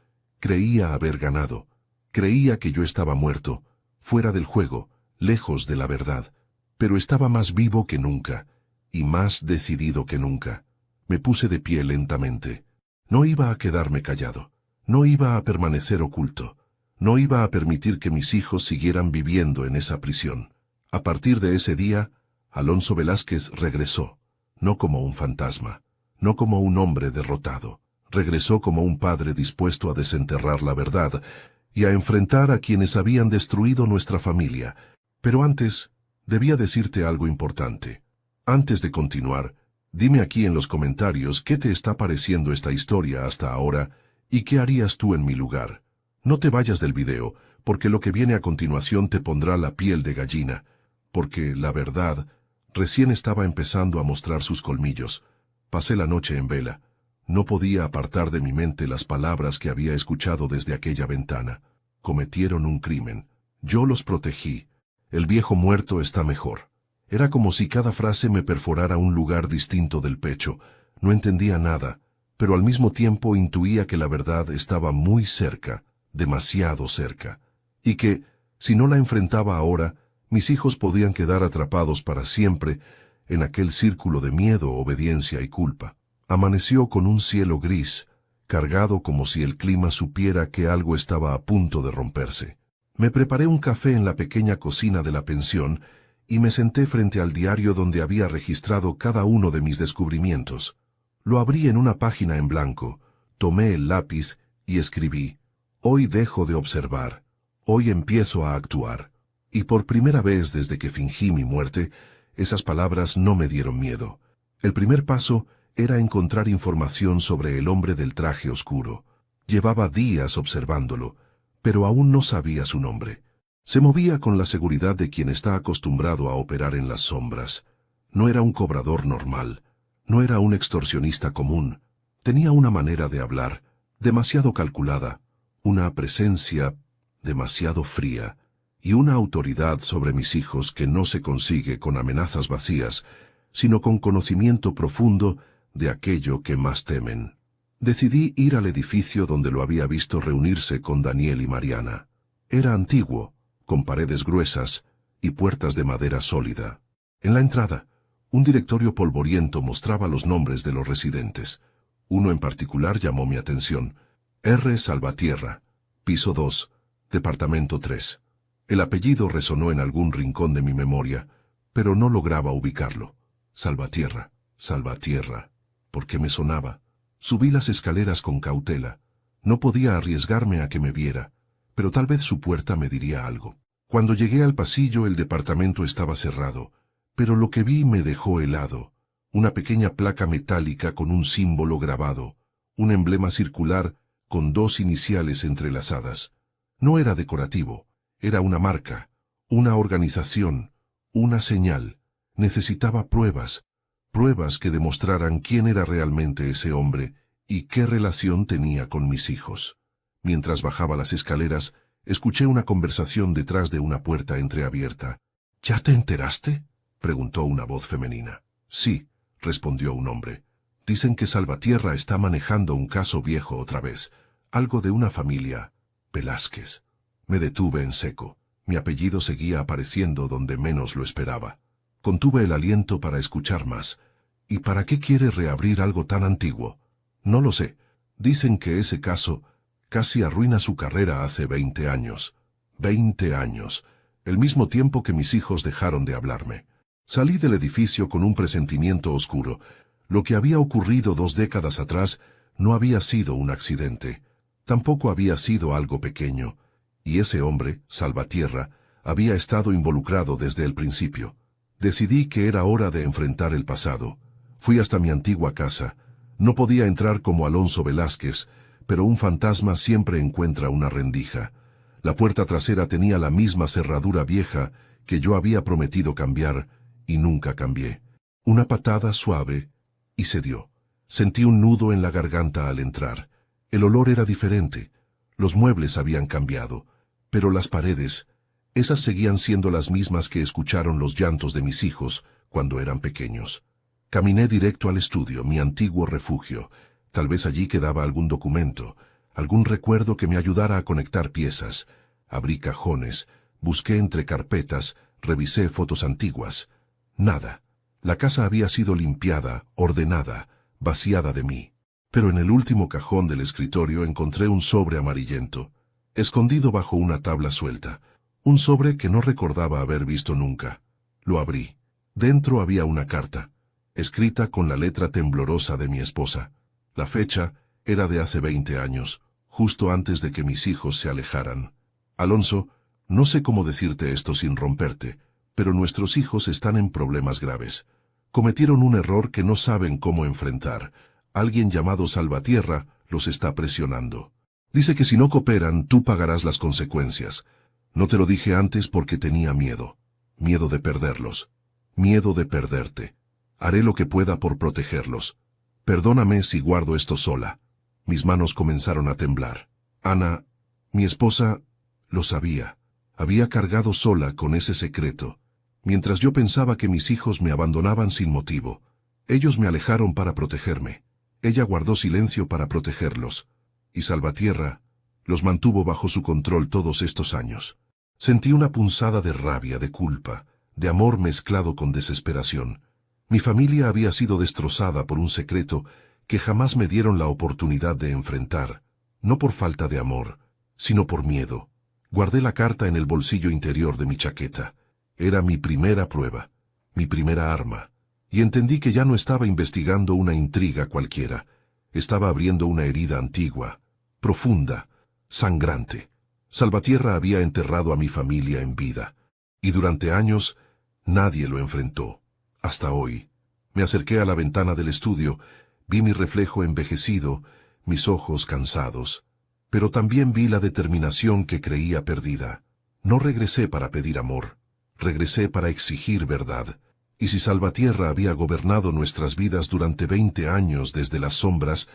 Speaker 1: creía haber ganado. Creía que yo estaba muerto, fuera del juego, lejos de la verdad. Pero estaba más vivo que nunca, y más decidido que nunca. Me puse de pie lentamente. No iba a quedarme callado. No iba a permanecer oculto. No iba a permitir que mis hijos siguieran viviendo en esa prisión. A partir de ese día, Alonso Velázquez regresó, no como un fantasma, no como un hombre derrotado. Regresó como un padre dispuesto a desenterrar la verdad y a enfrentar a quienes habían destruido nuestra familia. Pero antes, debía decirte algo importante. Antes de continuar, dime aquí en los comentarios qué te está pareciendo esta historia hasta ahora y qué harías tú en mi lugar. No te vayas del video, porque lo que viene a continuación te pondrá la piel de gallina, porque, la verdad, recién estaba empezando a mostrar sus colmillos. Pasé la noche en vela. No podía apartar de mi mente las palabras que había escuchado desde aquella ventana. Cometieron un crimen. Yo los protegí. El viejo muerto está mejor. Era como si cada frase me perforara un lugar distinto del pecho. No entendía nada, pero al mismo tiempo intuía que la verdad estaba muy cerca, demasiado cerca, y que, si no la enfrentaba ahora, mis hijos podían quedar atrapados para siempre en aquel círculo de miedo, obediencia y culpa. Amaneció con un cielo gris, cargado como si el clima supiera que algo estaba a punto de romperse. Me preparé un café en la pequeña cocina de la pensión y me senté frente al diario donde había registrado cada uno de mis descubrimientos. Lo abrí en una página en blanco, tomé el lápiz y escribí: hoy dejo de observar, hoy empiezo a actuar. Y por primera vez desde que fingí mi muerte, esas palabras no me dieron miedo. El primer paso era encontrar información sobre el hombre del traje oscuro. Llevaba días observándolo, pero aún no sabía su nombre. Se movía con la seguridad de quien está acostumbrado a operar en las sombras. No era un cobrador normal, no era un extorsionista común. Tenía una manera de hablar, demasiado calculada, una presencia demasiado fría, y una autoridad sobre mis hijos que no se consigue con amenazas vacías, sino con conocimiento profundo de aquello que más temen. Decidí ir al edificio donde lo había visto reunirse con Daniel y Mariana. Era antiguo, con paredes gruesas y puertas de madera sólida. En la entrada, un directorio polvoriento mostraba los nombres de los residentes. Uno en particular llamó mi atención: R. Salvatierra, piso 2, departamento 3. El apellido resonó en algún rincón de mi memoria, pero no lograba ubicarlo. Salvatierra, Salvatierra. ¿Por qué me sonaba? Subí las escaleras con cautela. No podía arriesgarme a que me viera, pero tal vez su puerta me diría algo. Cuando llegué al pasillo, el departamento estaba cerrado, pero lo que vi me dejó helado. Una pequeña placa metálica con un símbolo grabado, un emblema circular con 2 iniciales entrelazadas. No era decorativo. Era una marca, una organización, una señal. Necesitaba pruebas, pruebas que demostraran quién era realmente ese hombre y qué relación tenía con mis hijos. Mientras bajaba las escaleras, escuché una conversación detrás de una puerta entreabierta. ¿Ya te enteraste?, preguntó una voz femenina. Sí, respondió un hombre. Dicen que Salvatierra está manejando un caso viejo otra vez, algo de una familia, Velázquez. Me detuve en seco. Mi apellido seguía apareciendo donde menos lo esperaba. Contuve el aliento para escuchar más. ¿Y para qué quiere reabrir algo tan antiguo? No lo sé. Dicen que ese caso casi arruina su carrera hace 20 años. 20 años. El mismo tiempo que mis hijos dejaron de hablarme. Salí del edificio con un presentimiento oscuro. Lo que había ocurrido 2 décadas atrás no había sido un accidente. Tampoco había sido algo pequeño. Y ese hombre, Salvatierra, había estado involucrado desde el principio. Decidí que era hora de enfrentar el pasado. Fui hasta mi antigua casa. No podía entrar como Alonso Velázquez, pero un fantasma siempre encuentra una rendija. La puerta trasera tenía la misma cerradura vieja que yo había prometido cambiar, y nunca cambié. Una patada suave, y se dio. Sentí un nudo en la garganta al entrar. El olor era diferente. Los muebles habían cambiado, pero las paredes, esas seguían siendo las mismas que escucharon los llantos de mis hijos cuando eran pequeños. Caminé directo al estudio, mi antiguo refugio. Tal vez allí quedaba algún documento, algún recuerdo que me ayudara a conectar piezas. Abrí cajones, busqué entre carpetas, revisé fotos antiguas. Nada. La casa había sido limpiada, ordenada, vaciada de mí. Pero en el último cajón del escritorio encontré un sobre amarillento, escondido bajo una tabla suelta. Un sobre que no recordaba haber visto nunca. Lo abrí. Dentro había una carta, escrita con la letra temblorosa de mi esposa. La fecha era de hace 20 años, justo antes de que mis hijos se alejaran. Alonso, no sé cómo decirte esto sin romperte, pero nuestros hijos están en problemas graves. Cometieron un error que no saben cómo enfrentar. Alguien llamado Salvatierra los está presionando. Dice que si no cooperan, tú pagarás las consecuencias. No te lo dije antes porque tenía miedo. Miedo de perderlos. Miedo de perderte. Haré lo que pueda por protegerlos. Perdóname si guardo esto sola. Mis manos comenzaron a temblar. Ana, mi esposa, lo sabía. Había cargado sola con ese secreto. Mientras yo pensaba que mis hijos me abandonaban sin motivo. Ellos me alejaron para protegerme. Ella guardó silencio para protegerlos. Y Salvatierra los mantuvo bajo su control todos estos años. Sentí una punzada de rabia, de culpa, de amor mezclado con desesperación. Mi familia había sido destrozada por un secreto que jamás me dieron la oportunidad de enfrentar, no por falta de amor, sino por miedo. Guardé la carta en el bolsillo interior de mi chaqueta. Era mi primera prueba, mi primera arma, y entendí que ya no estaba investigando una intriga cualquiera. Estaba abriendo una herida antigua, profunda, sangrante. Salvatierra había enterrado a mi familia en vida, y durante años nadie lo enfrentó. Hasta hoy. Me acerqué a la ventana del estudio, vi mi reflejo envejecido, mis ojos cansados, pero también vi la determinación que creía perdida. No regresé para pedir amor, regresé para exigir verdad. Y si Salvatierra había gobernado nuestras vidas durante 20 años desde las sombras,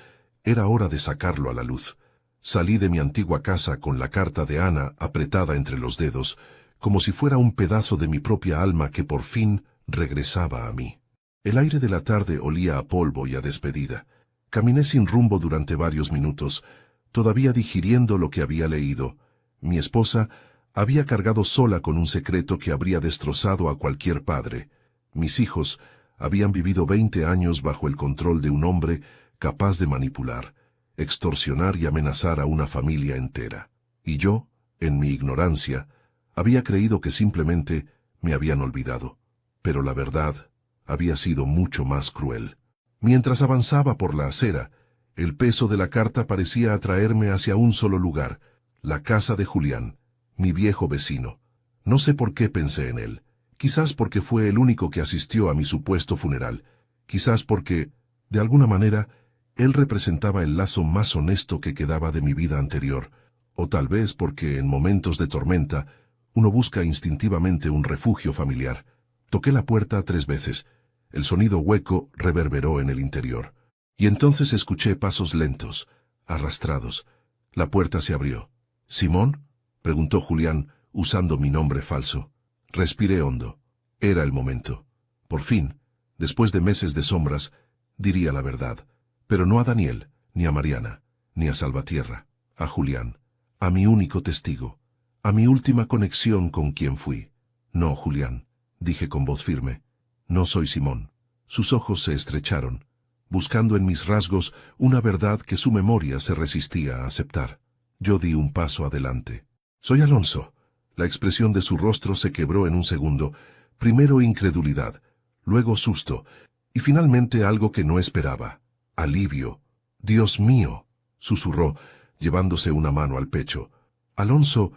Speaker 1: era hora de sacarlo a la luz. Salí de mi antigua casa con la carta de Ana apretada entre los dedos, como si fuera un pedazo de mi propia alma que por fin regresaba a mí. El aire de la tarde olía a polvo y a despedida. Caminé sin rumbo durante varios minutos, todavía digiriendo lo que había leído. Mi esposa había cargado sola con un secreto que habría destrozado a cualquier padre. Mis hijos habían vivido 20 años bajo el control de un hombre capaz de manipular, extorsionar y amenazar a una familia entera. Y yo, en mi ignorancia, había creído que simplemente me habían olvidado. Pero la verdad había sido mucho más cruel. Mientras avanzaba por la acera, el peso de la carta parecía atraerme hacia un solo lugar, la casa de Julián, mi viejo vecino. No sé por qué pensé en él. Quizás porque fue el único que asistió a mi supuesto funeral. Quizás porque, de alguna manera, él representaba el lazo más honesto que quedaba de mi vida anterior. O tal vez porque en momentos de tormenta, uno busca instintivamente un refugio familiar. Toqué la puerta 3 veces. El sonido hueco reverberó en el interior. Y entonces escuché pasos lentos, arrastrados. La puerta se abrió. ¿Simón?, preguntó Julián, usando mi nombre falso. Respiré hondo. Era el momento. Por fin, después de meses de sombras, diría la verdad, pero no a Daniel, ni a Mariana, ni a Salvatierra, a Julián, a mi único testigo, a mi última conexión con quien fui. No, Julián, dije con voz firme, no soy Simón. Sus ojos se estrecharon, buscando en mis rasgos una verdad que su memoria se resistía a aceptar. Yo di un paso adelante. Soy Alonso. La expresión de su rostro se quebró en un segundo, primero incredulidad, luego susto, y finalmente algo que no esperaba, alivio. Dios mío, susurró, llevándose una mano al pecho. Alonso,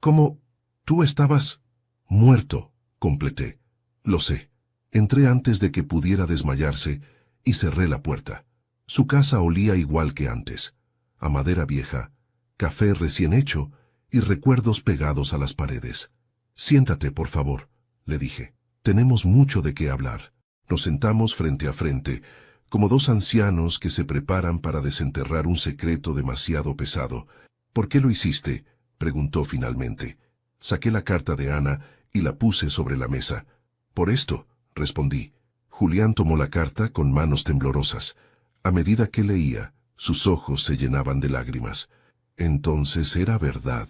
Speaker 1: ¿cómo? Tú estabas muerto, completé. Lo sé. Entré antes de que pudiera desmayarse y cerré la puerta. Su casa olía igual que antes, a madera vieja, café recién hecho y recuerdos pegados a las paredes. Siéntate, por favor, le dije. Tenemos mucho de qué hablar. Nos sentamos frente a frente, como dos ancianos que se preparan para desenterrar un secreto demasiado pesado. ¿Por qué lo hiciste?, preguntó finalmente. Saqué la carta de Ana y la puse sobre la mesa. Por esto, respondí. Julián tomó la carta con manos temblorosas. A medida que leía, sus ojos se llenaban de lágrimas. Entonces era verdad,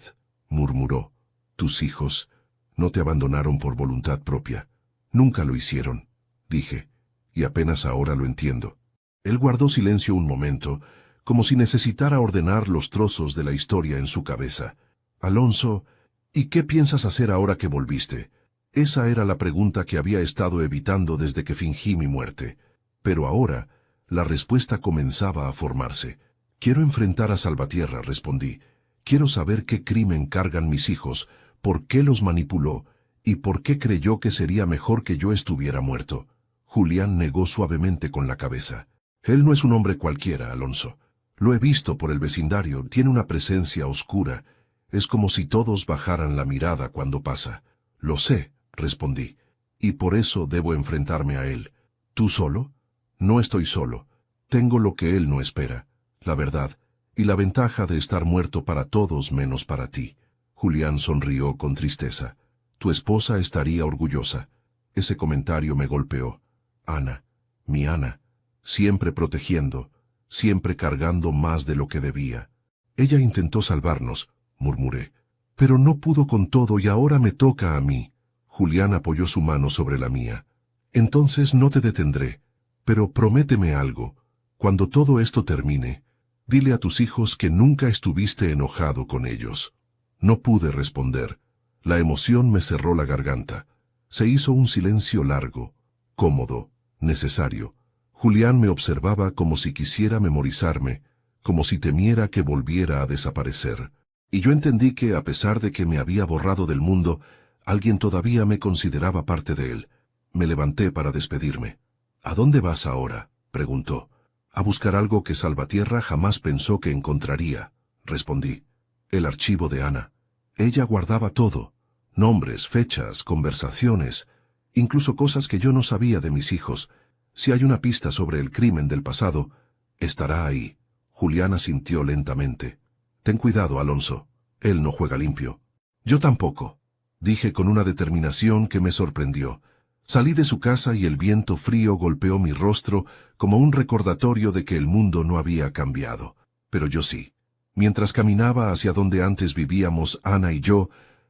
Speaker 1: murmuró. Tus hijos no te abandonaron por voluntad propia. Nunca lo hicieron, dije, y apenas ahora lo entiendo. Él guardó silencio un momento, como si necesitara ordenar los trozos de la historia en su cabeza. Alonso, ¿y qué piensas hacer ahora que volviste? Esa era la pregunta que había estado evitando desde que fingí mi muerte. Pero ahora, la respuesta comenzaba a formarse. Quiero enfrentar a Salvatierra, respondí. Quiero saber qué crimen cargan mis hijos, por qué los manipuló, y por qué creyó que sería mejor que yo estuviera muerto. Julián negó suavemente con la cabeza. Él no es un hombre cualquiera, Alonso. Lo he visto por el vecindario, tiene una presencia oscura. Es como si todos bajaran la mirada cuando pasa. Lo sé, respondí, y por eso debo enfrentarme a él. ¿Tú solo? No estoy solo. Tengo lo que él no espera, la verdad, y la ventaja de estar muerto para todos menos para ti. Julián sonrió con tristeza. Tu esposa estaría orgullosa. Ese comentario me golpeó. Ana, mi Ana, siempre protegiendo, siempre cargando más de lo que debía. Ella intentó salvarnos, murmuré, pero no pudo con todo y ahora me toca a mí. Julián apoyó su mano sobre la mía. Entonces no te detendré, pero prométeme algo. Cuando todo esto termine, dile a tus hijos que nunca estuviste enojado con ellos. No pude responder. La emoción me cerró la garganta. Se hizo un silencio largo, cómodo, necesario. Julián me observaba como si quisiera memorizarme, como si temiera que volviera a desaparecer. Y yo entendí que, a pesar de que me había borrado del mundo, alguien todavía me consideraba parte de él. Me levanté para despedirme. ¿A dónde vas ahora?, preguntó. A buscar algo que Salvatierra jamás pensó que encontraría, respondí. El archivo de Ana. Ella guardaba todo. Nombres, fechas, conversaciones, incluso cosas que yo no sabía de mis hijos. Si hay una pista sobre el crimen del pasado, estará ahí. Julián asintió lentamente. Ten cuidado, Alonso. Él no juega limpio. Yo tampoco, dije con una determinación que me sorprendió. Salí de su casa y el viento frío golpeó mi rostro como un recordatorio de que el mundo no había cambiado. Pero yo sí. Mientras caminaba hacia donde antes vivíamos Ana y yo,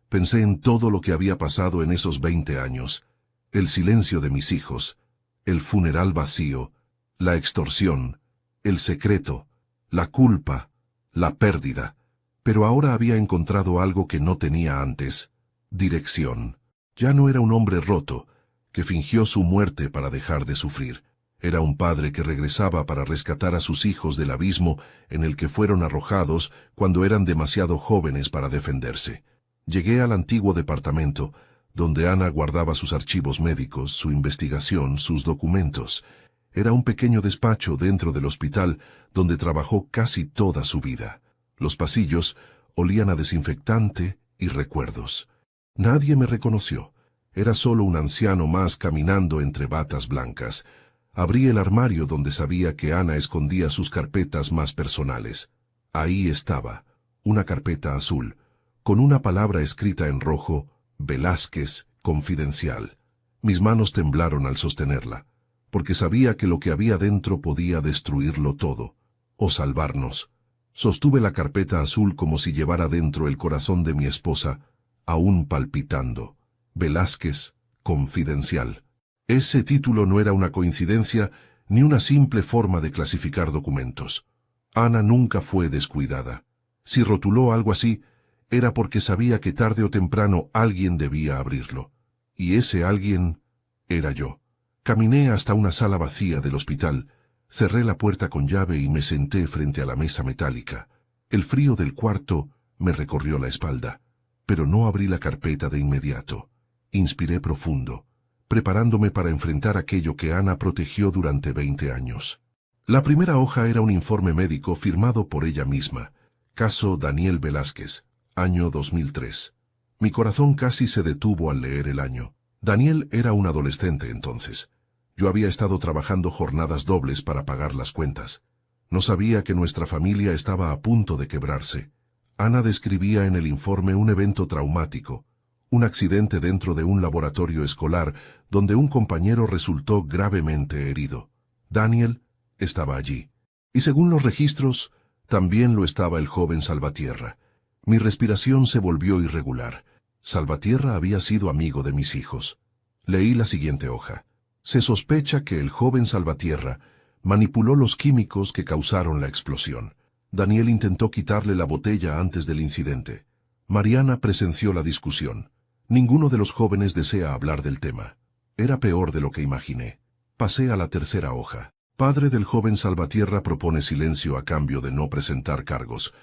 Speaker 1: pensé en todo lo que había pasado en esos 20 años. El silencio de mis hijos, el funeral vacío, la extorsión, el secreto, la culpa, la pérdida. Pero ahora había encontrado algo que no tenía antes. Dirección. Ya no era un hombre roto, que fingió su muerte para dejar de sufrir. Era un padre que regresaba para rescatar a sus hijos del abismo en el que fueron arrojados cuando eran demasiado jóvenes para defenderse. Llegué al antiguo departamento, donde Ana guardaba sus archivos médicos, su investigación, sus documentos. Era un pequeño despacho dentro del hospital donde trabajó casi toda su vida. Los pasillos olían a desinfectante y recuerdos. Nadie me reconoció. Era solo un anciano más caminando entre batas blancas. Abrí el armario donde sabía que Ana escondía sus carpetas más personales. Ahí estaba, una carpeta azul, con una palabra escrita en rojo, Velázquez, confidencial. Mis manos temblaron al sostenerla. porque sabía que lo que había dentro podía destruirlo todo, o salvarnos. Sostuve la carpeta azul como si llevara dentro el corazón de mi esposa, aún palpitando. Velázquez, confidencial. Ese título no era una coincidencia ni una simple forma de clasificar documentos. Ana nunca fue descuidada. Si rotuló algo así, era porque sabía que tarde o temprano alguien debía abrirlo. Y ese alguien era yo. Caminé hasta una sala vacía del hospital, cerré la puerta con llave y me senté frente a la mesa metálica. El frío del cuarto me recorrió la espalda, pero no abrí la carpeta de inmediato. Inspiré profundo, preparándome para enfrentar aquello que Ana protegió durante 20 años. La primera hoja era un informe médico firmado por ella misma. Caso Daniel Velázquez, año 2003. Mi corazón casi se detuvo al leer el año. Daniel era un adolescente entonces. Yo había estado trabajando jornadas dobles para pagar las cuentas. No sabía que nuestra familia estaba a punto de quebrarse. Ana describía en el informe un evento traumático, un accidente dentro de un laboratorio escolar donde un compañero resultó gravemente herido. Daniel estaba allí. Y según los registros, también lo estaba el joven Salvatierra. Mi respiración se volvió irregular. Salvatierra había sido amigo de mis hijos. Leí la siguiente hoja. Se sospecha que el joven Salvatierra manipuló los químicos que causaron la explosión. Daniel intentó quitarle la botella antes del incidente. Mariana presenció la discusión. Ninguno de los jóvenes desea hablar del tema. Era peor de lo que imaginé. Pasé a la tercera hoja. Padre del joven Salvatierra propone silencio a cambio de no presentar cargos.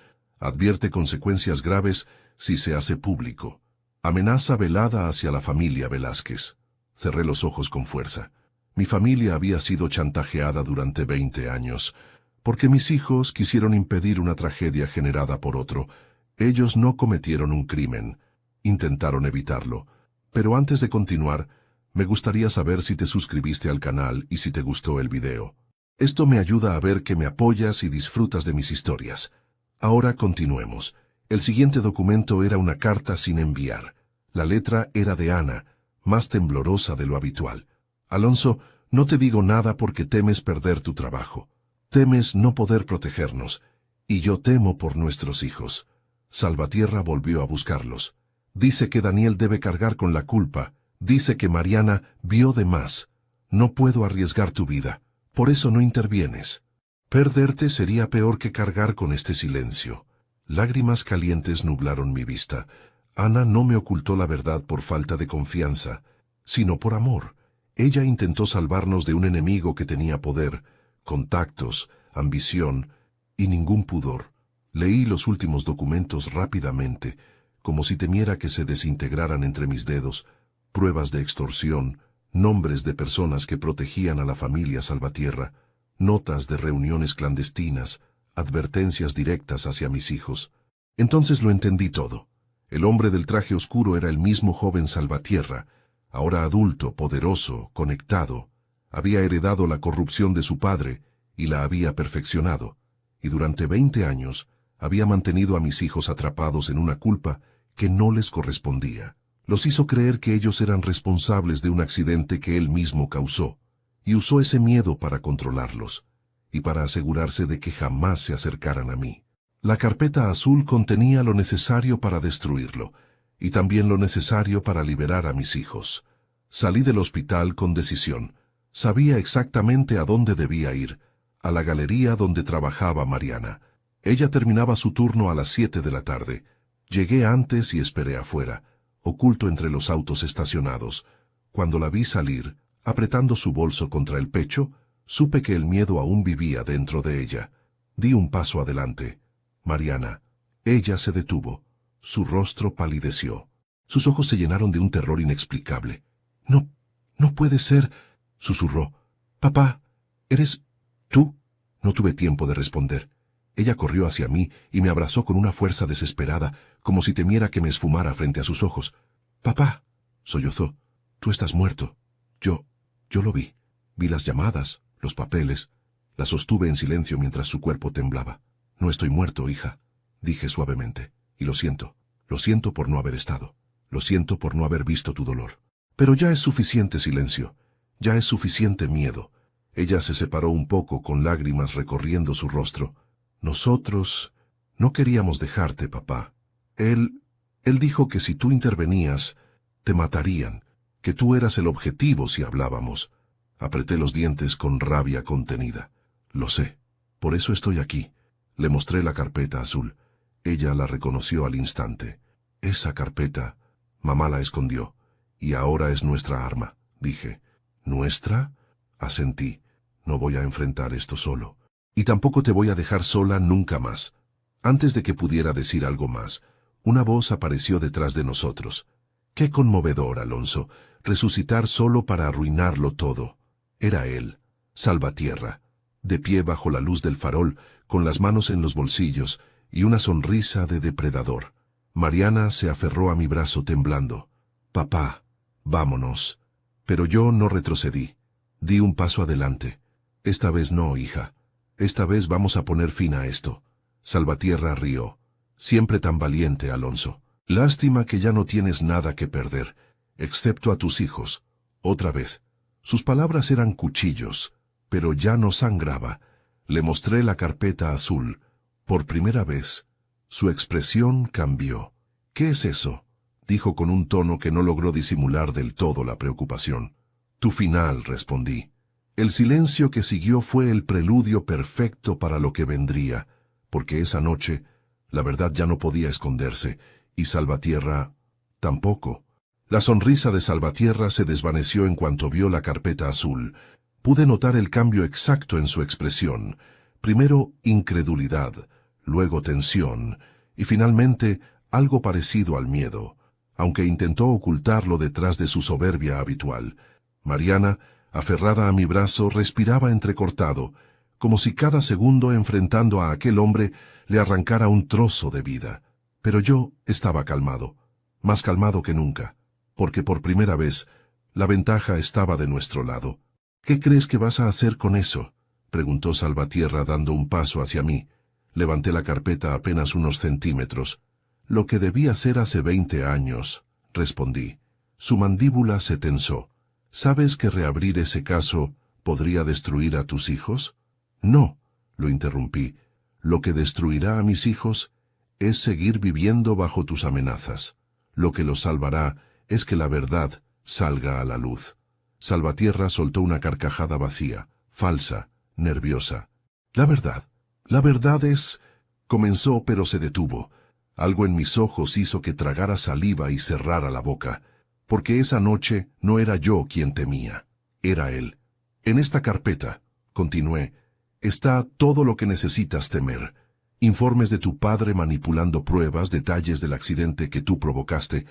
Speaker 1: Advierte consecuencias graves si se hace público. Amenaza velada hacia la familia Velázquez. Cerré los ojos con fuerza. Mi familia había sido chantajeada durante 20 años, porque mis hijos quisieron impedir una tragedia generada por otro. Ellos no cometieron un crimen. Intentaron evitarlo. Pero antes de continuar, me gustaría saber si te suscribiste al canal y si te gustó el video. Esto me ayuda a ver que me apoyas y disfrutas de mis historias. Ahora continuemos. El siguiente documento era una carta sin enviar. La letra era de Ana, más temblorosa de lo habitual. Alonso, no te digo nada porque temes perder tu trabajo. Temes no poder protegernos. Y yo temo por nuestros hijos. Salvatierra volvió a buscarlos. Dice que Daniel debe cargar con la culpa. Dice que Mariana vio de más. No puedo arriesgar tu vida. Por eso no intervienes. Perderte sería peor que cargar con este silencio. Lágrimas calientes nublaron mi vista. Ana no me ocultó la verdad por falta de confianza, sino por amor. Ella intentó salvarnos de un enemigo que tenía poder, contactos, ambición y ningún pudor. Leí los últimos documentos rápidamente, como si temiera que se desintegraran entre mis dedos, pruebas de extorsión, nombres de personas que protegían a la familia Salvatierra, notas de reuniones clandestinas, advertencias directas hacia mis hijos. Entonces lo entendí todo. El hombre del traje oscuro era el mismo joven Salvatierra, ahora adulto, poderoso, conectado. Había heredado la corrupción de su padre y la había perfeccionado, y durante 20 años había mantenido a mis hijos atrapados en una culpa que no les correspondía. Los hizo creer que ellos eran responsables de un accidente que él mismo causó, y usó ese miedo para controlarlos, y para asegurarse de que jamás se acercaran a mí. La carpeta azul contenía lo necesario para destruirlo, y también lo necesario para liberar a mis hijos. Salí del hospital con decisión. Sabía exactamente a dónde debía ir, a la galería donde trabajaba Mariana. Ella terminaba su turno a las 7 de la tarde. Llegué antes y esperé afuera, oculto entre los autos estacionados. Cuando la vi salir, apretando su bolso contra el pecho, supe que el miedo aún vivía dentro de ella. Di un paso adelante. Mariana. Ella se detuvo. Su rostro palideció. Sus ojos se llenaron de un terror inexplicable. No puede ser, susurró. Papá, ¿eres tú? No tuve tiempo de responder. Ella corrió hacia mí y me abrazó con una fuerza desesperada, como si temiera que me esfumara frente a sus ojos. Papá, sollozó, tú estás muerto. Yo lo vi. Vi las llamadas, los papeles. La sostuve en silencio mientras su cuerpo temblaba. No estoy muerto, hija, dije suavemente, y lo siento. Lo siento por no haber estado. Lo siento por no haber visto tu dolor. Pero ya es suficiente silencio. Ya es suficiente miedo. Ella se separó un poco con lágrimas recorriendo su rostro. Nosotros no queríamos dejarte, papá. Él dijo que si tú intervenías, te matarían, que tú eras el objetivo si hablábamos. Apreté los dientes con rabia contenida. Lo sé. Por eso estoy aquí. Le mostré la carpeta azul. Ella la reconoció al instante. Esa carpeta, mamá la escondió. Y ahora es nuestra arma, dije. ¿Nuestra? Asentí. No voy a enfrentar esto solo. Y tampoco te voy a dejar sola nunca más. Antes de que pudiera decir algo más, una voz apareció detrás de nosotros. Qué conmovedor, Alonso, resucitar solo para arruinarlo todo. Era él, Salvatierra, de pie bajo la luz del farol, con las manos en los bolsillos y una sonrisa de depredador. Mariana se aferró a mi brazo temblando. Papá, vámonos. Pero yo no retrocedí. Di un paso adelante. Esta vez no, hija. Esta vez vamos a poner fin a esto. Salvatierra rió. Siempre tan valiente, Alonso. Lástima que ya no tienes nada que perder, excepto a tus hijos. Otra vez. Sus palabras eran cuchillos, pero ya no sangraba. Le mostré la carpeta azul. Por primera vez, su expresión cambió. ¿Qué es eso?, dijo con un tono que no logró disimular del todo la preocupación. Tu final, respondí. El silencio que siguió fue el preludio perfecto para lo que vendría, porque esa noche la verdad ya no podía esconderse, y Salvatierra tampoco. La sonrisa de Salvatierra se desvaneció en cuanto vio la carpeta azul. Pude notar el cambio exacto en su expresión. Primero incredulidad, luego tensión, y finalmente algo parecido al miedo, aunque intentó ocultarlo detrás de su soberbia habitual. Mariana, aferrada a mi brazo, respiraba entrecortado, como si cada segundo enfrentando a aquel hombre le arrancara un trozo de vida. Pero yo estaba calmado, más calmado que nunca, porque por primera vez la ventaja estaba de nuestro lado. ¿Qué crees que vas a hacer con eso?, preguntó Salvatierra dando un paso hacia mí. Levanté la carpeta apenas unos centímetros. Lo que debí hacer hace 20 años, respondí. Su mandíbula se tensó. ¿Sabes que reabrir ese caso podría destruir a tus hijos? No, lo interrumpí. Lo que destruirá a mis hijos es seguir viviendo bajo tus amenazas. Lo que los salvará es que la verdad salga a la luz. Salvatierra soltó una carcajada vacía, falsa, nerviosa. La verdad es... comenzó, pero se detuvo. Algo en mis ojos hizo que tragara saliva y cerrara la boca, porque esa noche no era yo quien temía, era él. En esta carpeta, continué, está todo lo que necesitas temer. Informes de tu padre manipulando pruebas, detalles del accidente que tú provocaste,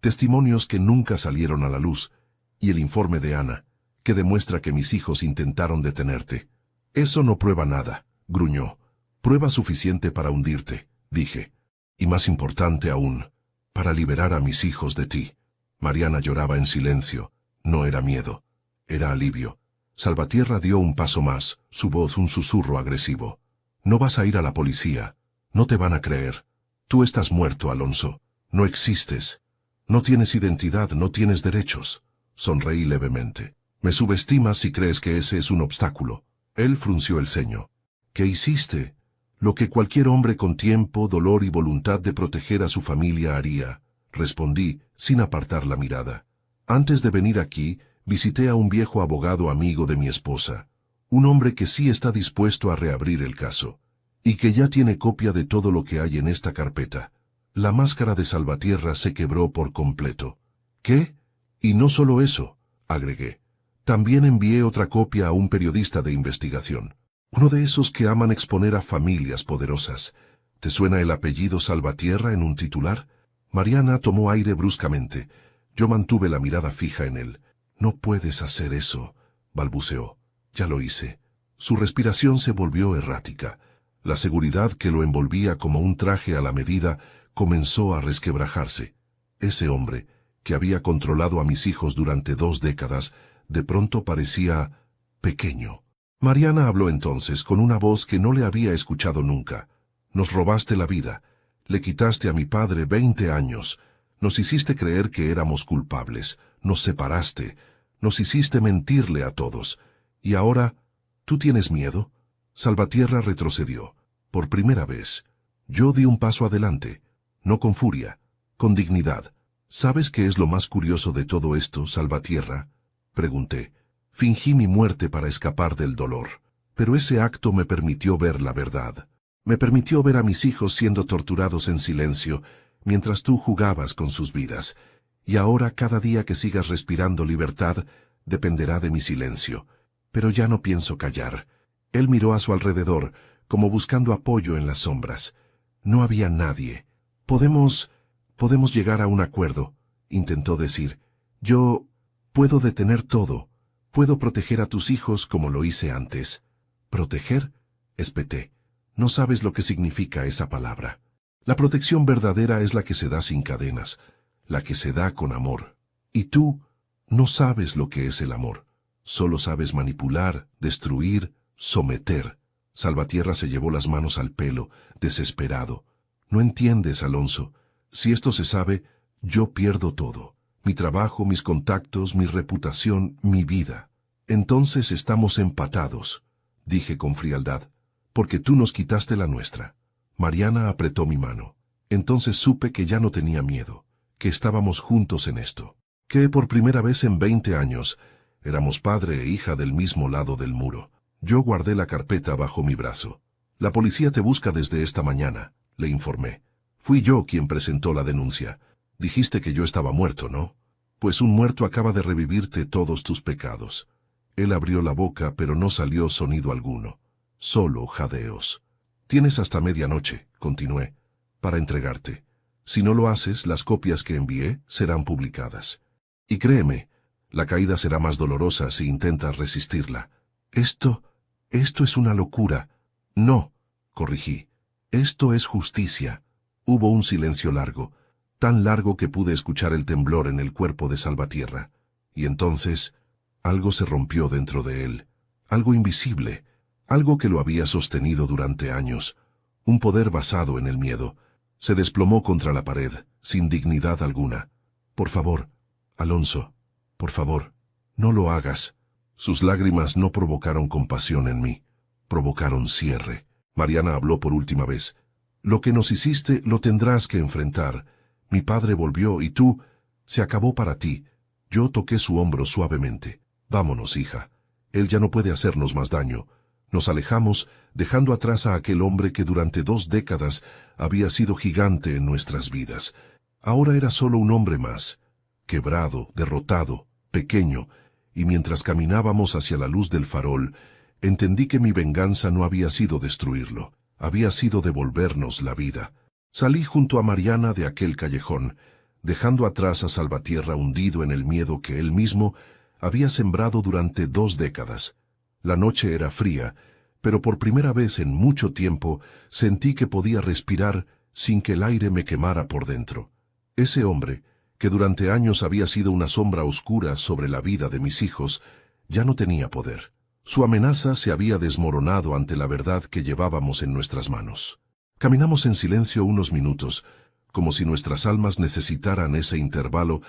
Speaker 1: testimonios que nunca salieron a la luz, y el informe de Ana, que demuestra que mis hijos intentaron detenerte. Eso no prueba nada, gruñó. Prueba suficiente para hundirte, dije. Y más importante aún, para liberar a mis hijos de ti. Mariana lloraba en silencio. No era miedo, era alivio. Salvatierra dio un paso más, su voz un susurro agresivo. No vas a ir a la policía. No te van a creer. Tú estás muerto, Alonso. No existes. No tienes identidad, no tienes derechos. Sonreí levemente. Me subestimas si crees que ese es un obstáculo. Él frunció el ceño. ¿Qué hiciste? Lo que cualquier hombre con tiempo, dolor y voluntad de proteger a su familia haría, respondí, sin apartar la mirada. Antes de venir aquí, visité a un viejo abogado amigo de mi esposa, un hombre que sí está dispuesto a reabrir el caso, y que ya tiene copia de todo lo que hay en esta carpeta. La máscara de Salvatierra se quebró por completo. ¿Qué? Y no solo eso, agregué. También envié otra copia a un periodista de investigación. Uno de esos que aman exponer a familias poderosas. ¿Te suena el apellido Salvatierra en un titular? Mariana tomó aire bruscamente. Yo mantuve la mirada fija en él. No puedes hacer eso, balbuceó. Ya lo hice. Su respiración se volvió errática. La seguridad que lo envolvía como un traje a la medida comenzó a resquebrajarse. Ese hombre, que había controlado a mis hijos durante 2 décadas, de pronto parecía pequeño. Mariana habló entonces con una voz que no le había escuchado nunca. Nos robaste la vida. Le quitaste a mi padre 20 años. Nos hiciste creer que éramos culpables. Nos separaste. Nos hiciste mentirle a todos. Y ahora ¿Tú tienes miedo? Salvatierra retrocedió. Por primera vez. Yo di un paso adelante. No con furia, con dignidad. ¿Sabes qué es lo más curioso de todo esto, Salvatierra? Pregunté. Fingí mi muerte para escapar del dolor. Pero ese acto me permitió ver la verdad. Me permitió ver a mis hijos siendo torturados en silencio, mientras tú jugabas con sus vidas. Y ahora cada día que sigas respirando libertad, dependerá de mi silencio. Pero ya no pienso callar. Él miró a su alrededor, como buscando apoyo en las sombras. No había nadie. Podemos llegar a un acuerdo, intentó decir. Yo puedo detener todo. Puedo proteger a tus hijos como lo hice antes. ¿Proteger? Espeté. No sabes lo que significa esa palabra. La protección verdadera es la que se da sin cadenas, la que se da con amor. Y tú no sabes lo que es el amor. Solo sabes manipular, destruir, someter. Salvatierra se llevó las manos al pelo, desesperado. No entiendes, Alonso. Si esto se sabe, yo pierdo todo. Mi trabajo, mis contactos, mi reputación, mi vida. Entonces estamos empatados, dije con frialdad, porque tú nos quitaste la nuestra. Mariana apretó mi mano. Entonces supe que ya no tenía miedo, que estábamos juntos en esto, que por primera vez en 20 años éramos padre e hija del mismo lado del muro. Yo guardé la carpeta bajo mi brazo. La policía te busca desde esta mañana, le informé. Fui yo quien presentó la denuncia. Dijiste que yo estaba muerto, ¿no? Pues un muerto acaba de revivirte todos tus pecados. Él abrió la boca, pero no salió sonido alguno. Solo jadeos. Tienes hasta medianoche, continué, para entregarte. Si no lo haces, las copias que envié serán publicadas. Y créeme, la caída será más dolorosa si intentas resistirla. Esto es una locura. No, corrigí. Esto es justicia. Hubo un silencio largo, tan largo que pude escuchar el temblor en el cuerpo de Salvatierra. Y entonces, algo se rompió dentro de él. Algo invisible, algo que lo había sostenido durante años. Un poder basado en el miedo. Se desplomó contra la pared, sin dignidad alguna. Por favor, Alonso, por favor, no lo hagas. Sus lágrimas no provocaron compasión en mí, provocaron cierre. Mariana habló por última vez. Lo que nos hiciste lo tendrás que enfrentar. Mi padre volvió y tú, se acabó para ti. Yo toqué su hombro suavemente. Vámonos, hija. Él ya no puede hacernos más daño. Nos alejamos, dejando atrás a aquel hombre que durante 2 décadas había sido gigante en nuestras vidas. Ahora era solo un hombre más, quebrado, derrotado, pequeño, y mientras caminábamos hacia la luz del farol, entendí que mi venganza no había sido destruirlo, había sido devolvernos la vida. Salí junto a Mariana de aquel callejón, dejando atrás a Salvatierra hundido en el miedo que él mismo había sembrado durante 2 décadas. La noche era fría, pero por primera vez en mucho tiempo sentí que podía respirar sin que el aire me quemara por dentro. Ese hombre, que durante años había sido una sombra oscura sobre la vida de mis hijos, ya no tenía poder. Su amenaza se había desmoronado ante la verdad que llevábamos en nuestras manos. Caminamos en silencio unos minutos, como si nuestras almas necesitaran ese intervalo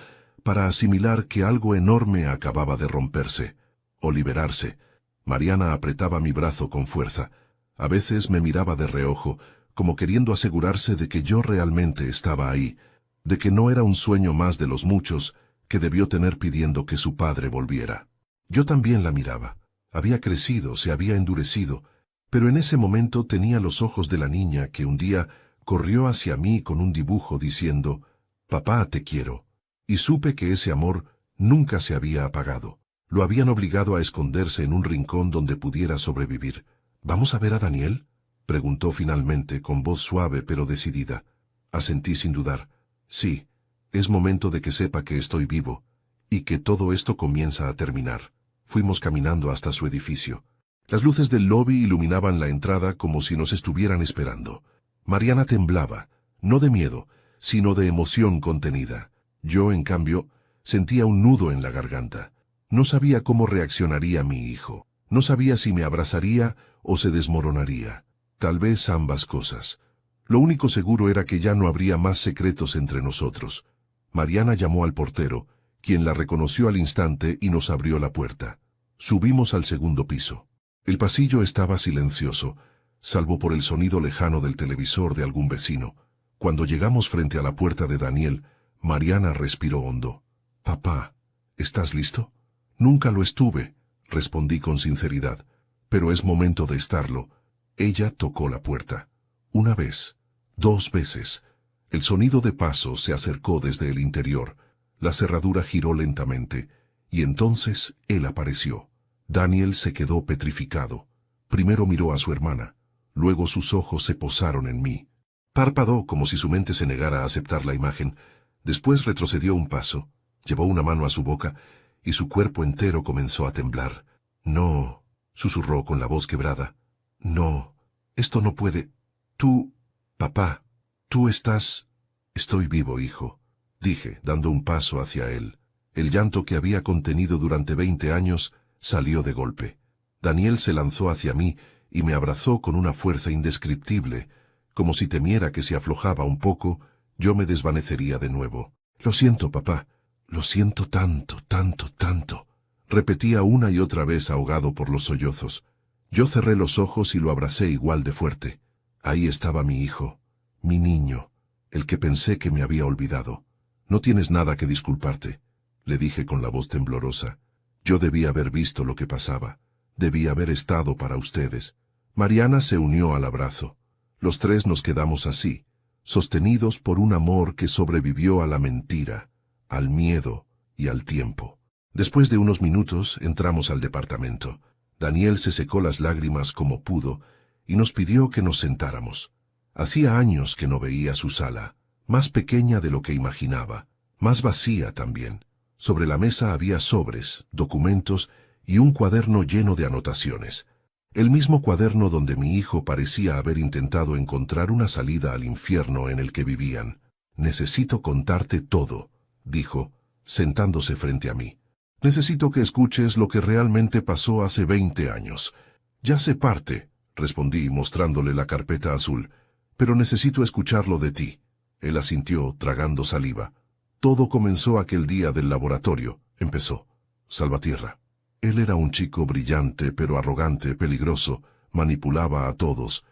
Speaker 1: para asimilar que algo enorme acababa de romperse, o liberarse. Mariana apretaba mi brazo con fuerza. A veces me miraba de reojo, como queriendo asegurarse de que yo realmente estaba ahí, de que no era un sueño más de los muchos que debió tener pidiendo que su padre volviera. Yo también la miraba. Había crecido, se había endurecido, pero en ese momento tenía los ojos de la niña que un día corrió hacia mí con un dibujo diciendo, «Papá, te quiero». Y supe que ese amor nunca se había apagado. Lo habían obligado a esconderse en un rincón donde pudiera sobrevivir. «¿Vamos a ver a Daniel?», preguntó finalmente con voz suave pero decidida. Asentí sin dudar. «Sí, es momento de que sepa que estoy vivo, y que todo esto comienza a terminar». Fuimos caminando hasta su edificio. Las luces del lobby iluminaban la entrada como si nos estuvieran esperando. Mariana temblaba, no de miedo, sino de emoción contenida. Yo, en cambio, sentía un nudo en la garganta. No sabía cómo reaccionaría mi hijo. No sabía si me abrazaría o se desmoronaría. Tal vez ambas cosas. Lo único seguro era que ya no habría más secretos entre nosotros. Mariana llamó al portero, quien la reconoció al instante y nos abrió la puerta. Subimos al segundo piso. El pasillo estaba silencioso, salvo por el sonido lejano del televisor de algún vecino. Cuando llegamos frente a la puerta de Daniel, Mariana respiró hondo. «Papá, ¿estás listo?» «Nunca lo estuve», respondí con sinceridad, «pero es momento de estarlo». Ella tocó la puerta. Una vez, 2 veces. El sonido de pasos se acercó desde el interior. La cerradura giró lentamente, y entonces él apareció. Daniel se quedó petrificado. Primero miró a su hermana, luego sus ojos se posaron en mí. Parpadeó como si su mente se negara a aceptar la imagen. Después retrocedió un paso, llevó una mano a su boca, y su cuerpo entero comenzó a temblar. «No», susurró con la voz quebrada. «No, esto no puede. Tú, papá, tú estás...» «Estoy vivo, hijo», dije, dando un paso hacia él. El llanto que había contenido durante 20 años salió de golpe. Daniel se lanzó hacia mí y me abrazó con una fuerza indescriptible, como si temiera que si aflojaba un poco, yo me desvanecería de nuevo. «Lo siento, papá. Lo siento tanto, tanto, tanto», repetía una y otra vez ahogado por los sollozos. Yo cerré los ojos y lo abracé igual de fuerte. Ahí estaba mi hijo, mi niño, el que pensé que me había olvidado. «No tienes nada que disculparte», le dije con la voz temblorosa. «Yo debía haber visto lo que pasaba. Debía haber estado para ustedes». Mariana se unió al abrazo. Los 3 nos quedamos así, sostenidos por un amor que sobrevivió a la mentira, al miedo y al tiempo. Después de unos minutos entramos al departamento. Daniel se secó las lágrimas como pudo y nos pidió que nos sentáramos. Hacía años que no veía su sala, más pequeña de lo que imaginaba, más vacía también. Sobre la mesa había sobres, documentos y un cuaderno lleno de anotaciones. El mismo cuaderno donde mi hijo parecía haber intentado encontrar una salida al infierno en el que vivían. «Necesito contarte todo», dijo, sentándose frente a mí. «Necesito que escuches lo que realmente pasó hace 20 años. Ya sé parte», respondí mostrándole la carpeta azul, «pero necesito escucharlo de ti». Él asintió, tragando saliva. «Todo comenzó aquel día del laboratorio», empezó. «Salvatierra. Él era un chico brillante, pero arrogante, peligroso, manipulaba a todos.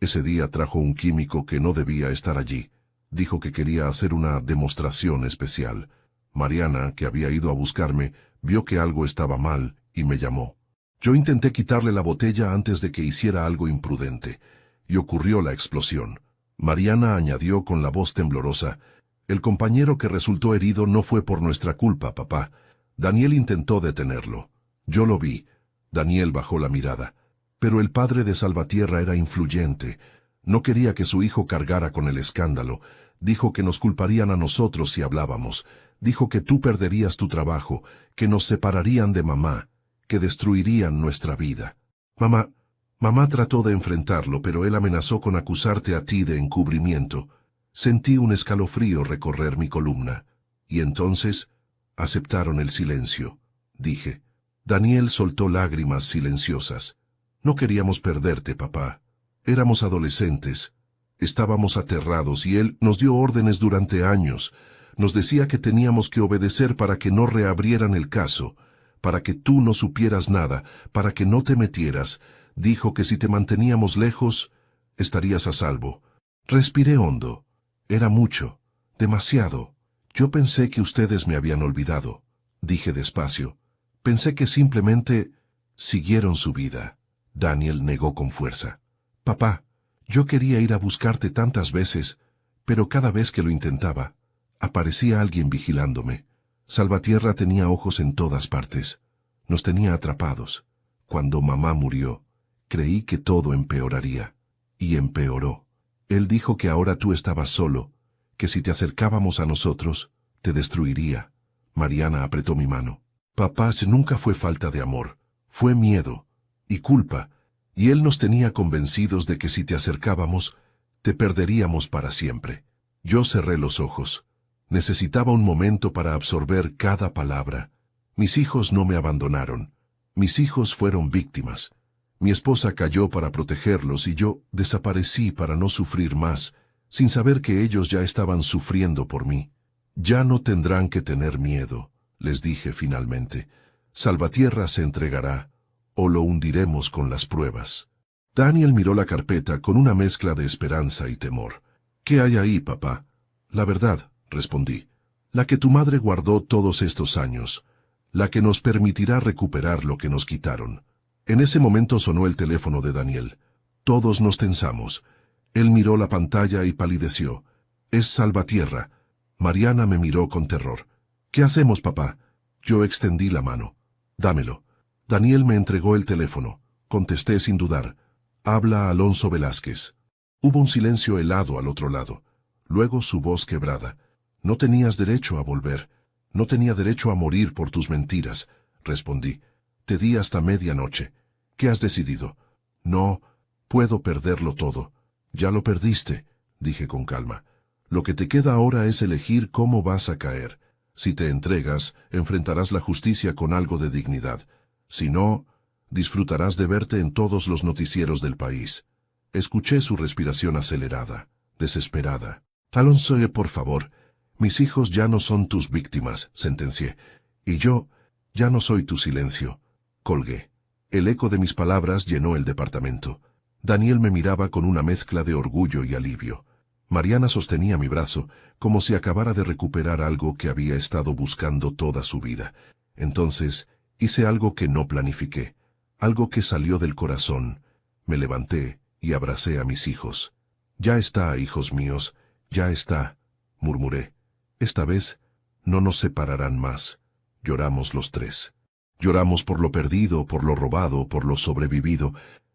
Speaker 1: Ese día trajo un químico que no debía estar allí. Dijo que quería hacer una demostración especial. Mariana, que había ido a buscarme, vio que algo estaba mal y me llamó. Yo intenté quitarle la botella antes de que hiciera algo imprudente, y ocurrió la explosión». Mariana añadió con la voz temblorosa: «El compañero que resultó herido no fue por nuestra culpa, papá. Daniel intentó detenerlo. Yo lo vi». Daniel bajó la mirada. «Pero el padre de Salvatierra era influyente. No quería que su hijo cargara con el escándalo. Dijo que nos culparían a nosotros si hablábamos. Dijo que tú perderías tu trabajo, que nos separarían de mamá, que destruirían nuestra vida. Mamá trató de enfrentarlo, pero él amenazó con acusarte a ti de encubrimiento». Sentí un escalofrío recorrer mi columna. «Y entonces aceptaron el silencio», dije. Daniel soltó lágrimas silenciosas. «No queríamos perderte, papá. Éramos adolescentes. Estábamos aterrados y él nos dio órdenes durante años. Nos decía que teníamos que obedecer para que no reabrieran el caso, para que tú no supieras nada, para que no te metieras. Dijo que si te manteníamos lejos, estarías a salvo». Respiré hondo. Era mucho, demasiado. «Yo pensé que ustedes me habían olvidado», dije despacio. «Pensé que simplemente siguieron su vida». Daniel negó con fuerza. «Papá, yo quería ir a buscarte tantas veces, pero cada vez que lo intentaba, aparecía alguien vigilándome. Salvatierra tenía ojos en todas partes. Nos tenía atrapados. Cuando mamá murió, creí que todo empeoraría. Y empeoró. Él dijo que ahora tú estabas solo, que si te acercábamos a nosotros, te destruiría». Mariana apretó mi mano. «Papá, nunca fue falta de amor, fue miedo y culpa, y él nos tenía convencidos de que si te acercábamos, te perderíamos para siempre». Yo cerré los ojos. Necesitaba un momento para absorber cada palabra. Mis hijos no me abandonaron. Mis hijos fueron víctimas. Mi esposa cayó para protegerlos y yo desaparecí para no sufrir más, sin saber que ellos ya estaban sufriendo por mí. «Ya no tendrán que tener miedo», les dije finalmente. «Salvatierra se entregará, o lo hundiremos con las pruebas. Daniel miró la carpeta con una mezcla de esperanza y temor. ¿Qué hay ahí, papá? La verdad, respondí. La que tu madre guardó todos estos años. La que nos permitirá recuperar lo que nos quitaron. En ese momento sonó el teléfono de Daniel. Todos nos tensamos. Él miró la pantalla y palideció. Es Salvatierra. Mariana me miró con terror. ¿Qué hacemos, papá? Yo extendí la mano. Dámelo. Daniel me entregó el teléfono. Contesté sin dudar. Habla Alonso Velázquez. Hubo un silencio helado al otro lado. Luego su voz quebrada. No tenías derecho a volver. No tenía derecho a morir por tus mentiras, respondí. Te di hasta medianoche. ¿Qué has decidido? No, puedo perderlo todo. Ya lo perdiste, dije con calma. Lo que te queda ahora es elegir cómo vas a caer. Si te entregas, enfrentarás la justicia con algo de dignidad. Si no, disfrutarás de verte en todos los noticieros del país. Escuché su respiración acelerada, desesperada. Alonso, por favor, mis hijos ya no son tus víctimas, sentencié. Y yo, ya no soy tu silencio. Colgué. El eco de mis palabras llenó el departamento. Daniel me miraba con una mezcla de orgullo y alivio. Mariana sostenía mi brazo, como si acabara de recuperar algo que había estado buscando toda su vida. Entonces, hice algo que no planifiqué, algo que salió del corazón. Me levanté y abracé a mis hijos. Ya está, hijos míos, ya está, murmuré. Esta vez no nos separarán más. Lloramos los tres. Lloramos por lo perdido, por lo robado, por lo sobrevivido,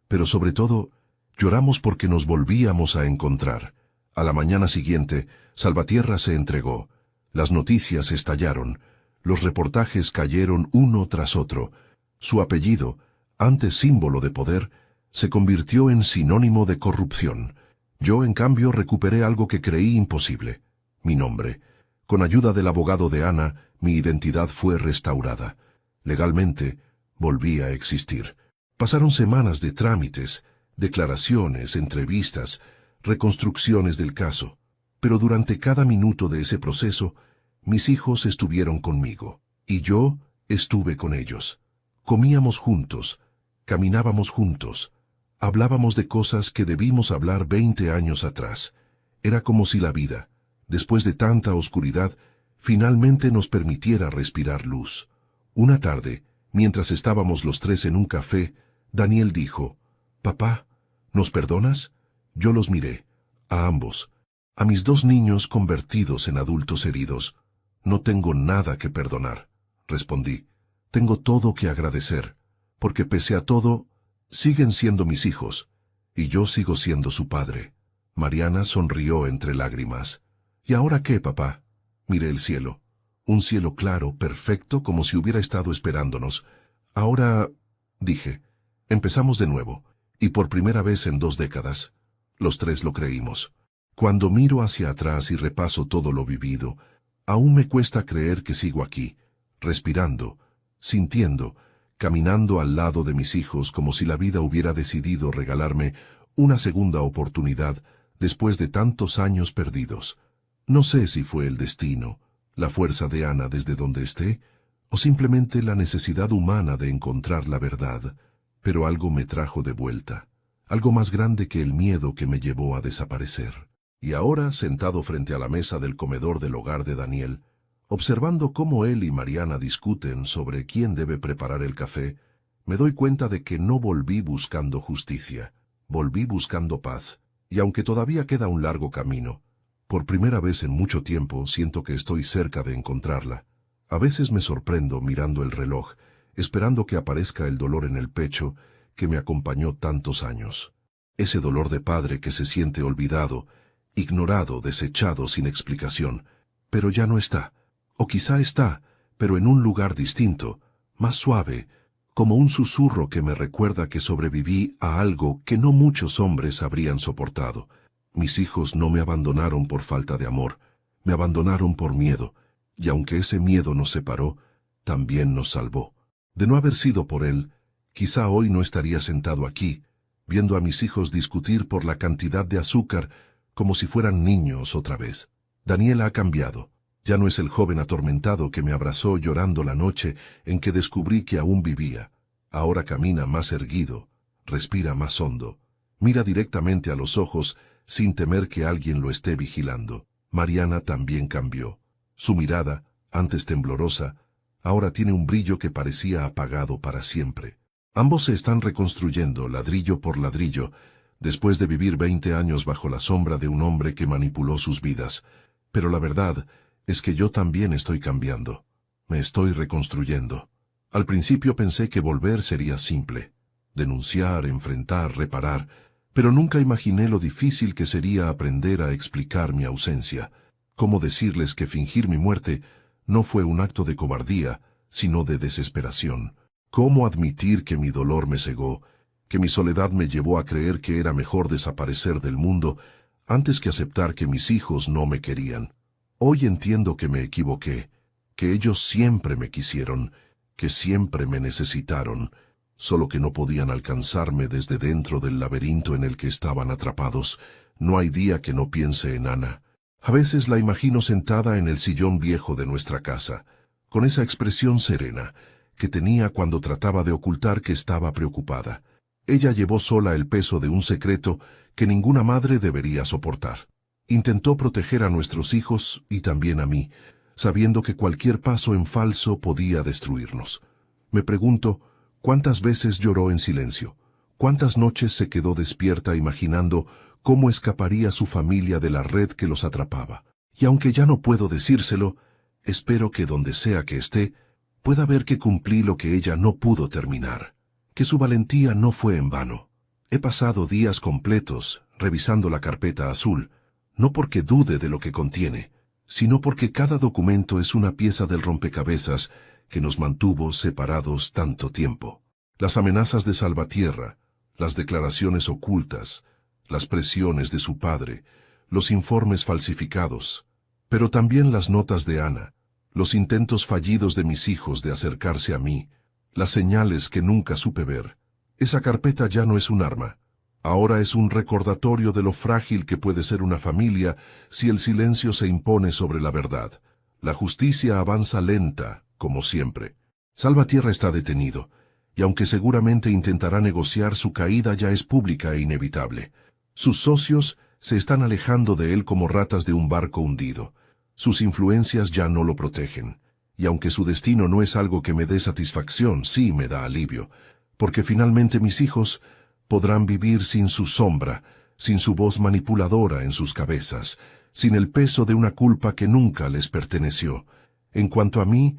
Speaker 1: pero sobre todo, lloramos porque nos volvíamos a encontrar. A la mañana siguiente, Salvatierra se entregó. Las noticias estallaron. Los reportajes cayeron uno tras otro. Su apellido, antes símbolo de poder, se convirtió en sinónimo de corrupción. Yo, en cambio, recuperé algo que creí imposible. Mi nombre. Con ayuda del abogado de Ana, mi identidad fue restaurada. Legalmente, volví a existir. Pasaron semanas de trámites, declaraciones, entrevistas, reconstrucciones del caso. Pero durante cada minuto de ese proceso, mis hijos estuvieron conmigo, y yo estuve con ellos. Comíamos juntos, caminábamos juntos, hablábamos de cosas que debimos hablar 20 años atrás. Era como si la vida, después de tanta oscuridad, finalmente nos permitiera respirar luz. Una tarde, mientras estábamos los tres en un café, Daniel dijo, «Papá, ¿nos perdonas?» Yo los miré, a ambos, a mis dos niños convertidos en adultos heridos. «No tengo nada que perdonar», respondí. «Tengo todo que agradecer, porque pese a todo, siguen siendo mis hijos, y yo sigo siendo su padre». Mariana sonrió entre lágrimas. «¿Y ahora qué, papá?» Miré el cielo. Un cielo claro, perfecto, como si hubiera estado esperándonos. «Ahora», dije, «empezamos de nuevo, y por primera vez en 2 décadas». Los tres lo creímos. Cuando miro hacia atrás y repaso todo lo vivido, aún me cuesta creer que sigo aquí, respirando, sintiendo, caminando al lado de mis hijos como si la vida hubiera decidido regalarme una segunda oportunidad después de tantos años perdidos. No sé si fue el destino, la fuerza de Ana desde donde esté, o simplemente la necesidad humana de encontrar la verdad, pero algo me trajo de vuelta, algo más grande que el miedo que me llevó a desaparecer. Y ahora, sentado frente a la mesa del comedor del hogar de Daniel, observando cómo él y Mariana discuten sobre quién debe preparar el café, me doy cuenta de que no volví buscando justicia, volví buscando paz, y aunque todavía queda un largo camino, por primera vez en mucho tiempo siento que estoy cerca de encontrarla. A veces me sorprendo mirando el reloj, esperando que aparezca el dolor en el pecho que me acompañó tantos años. Ese dolor de padre que se siente olvidado, ignorado, desechado sin explicación, pero ya no está. O quizá está, pero en un lugar distinto, más suave, como un susurro que me recuerda que sobreviví a algo que no muchos hombres habrían soportado. Mis hijos no me abandonaron por falta de amor, me abandonaron por miedo, y aunque ese miedo nos separó, también nos salvó. De no haber sido por él, quizá hoy no estaría sentado aquí, viendo a mis hijos discutir por la cantidad de azúcar como si fueran niños otra vez. Daniel ha cambiado. Ya no es el joven atormentado que me abrazó llorando la noche en que descubrí que aún vivía. Ahora camina más erguido, respira más hondo, mira directamente a los ojos sin temer que alguien lo esté vigilando. Mariana también cambió. Su mirada, antes temblorosa, ahora tiene un brillo que parecía apagado para siempre. Ambos se están reconstruyendo ladrillo por ladrillo, después de vivir 20 años bajo la sombra de un hombre que manipuló sus vidas. Pero la verdad es que yo también estoy cambiando. Me estoy reconstruyendo. Al principio pensé que volver sería simple. Denunciar, enfrentar, reparar, pero nunca imaginé lo difícil que sería aprender a explicar mi ausencia. Cómo decirles que fingir mi muerte no fue un acto de cobardía, sino de desesperación. Cómo admitir que mi dolor me cegó, que mi soledad me llevó a creer que era mejor desaparecer del mundo antes que aceptar que mis hijos no me querían. Hoy entiendo que me equivoqué, que ellos siempre me quisieron, que siempre me necesitaron, solo que no podían alcanzarme desde dentro del laberinto en el que estaban atrapados. No hay día que no piense en Ana. A veces la imagino sentada en el sillón viejo de nuestra casa, con esa expresión serena que tenía cuando trataba de ocultar que estaba preocupada. Ella llevó sola el peso de un secreto que ninguna madre debería soportar. Intentó proteger a nuestros hijos y también a mí, sabiendo que cualquier paso en falso podía destruirnos. Me pregunto, ¿cuántas veces lloró en silencio? ¿Cuántas noches se quedó despierta imaginando cómo escaparía su familia de la red que los atrapaba? Y aunque ya no puedo decírselo, espero que donde sea que esté, pueda ver que cumplí lo que ella no pudo terminar, que su valentía no fue en vano. He pasado días completos revisando la carpeta azul, no porque dude de lo que contiene, sino porque cada documento es una pieza del rompecabezas que nos mantuvo separados tanto tiempo. Las amenazas de Salvatierra, las declaraciones ocultas, las presiones de su padre, los informes falsificados, pero también las notas de Ana, los intentos fallidos de mis hijos de acercarse a mí, las señales que nunca supe ver. Esa carpeta ya no es un arma. Ahora es un recordatorio de lo frágil que puede ser una familia si el silencio se impone sobre la verdad. La justicia avanza lenta, como siempre. Salvatierra está detenido, y aunque seguramente intentará negociar, su caída ya es pública e inevitable. Sus socios se están alejando de él como ratas de un barco hundido. Sus influencias ya no lo protegen, y aunque su destino no es algo que me dé satisfacción, sí me da alivio, porque finalmente mis hijos podrán vivir sin su sombra, sin su voz manipuladora en sus cabezas, sin el peso de una culpa que nunca les perteneció. En cuanto a mí,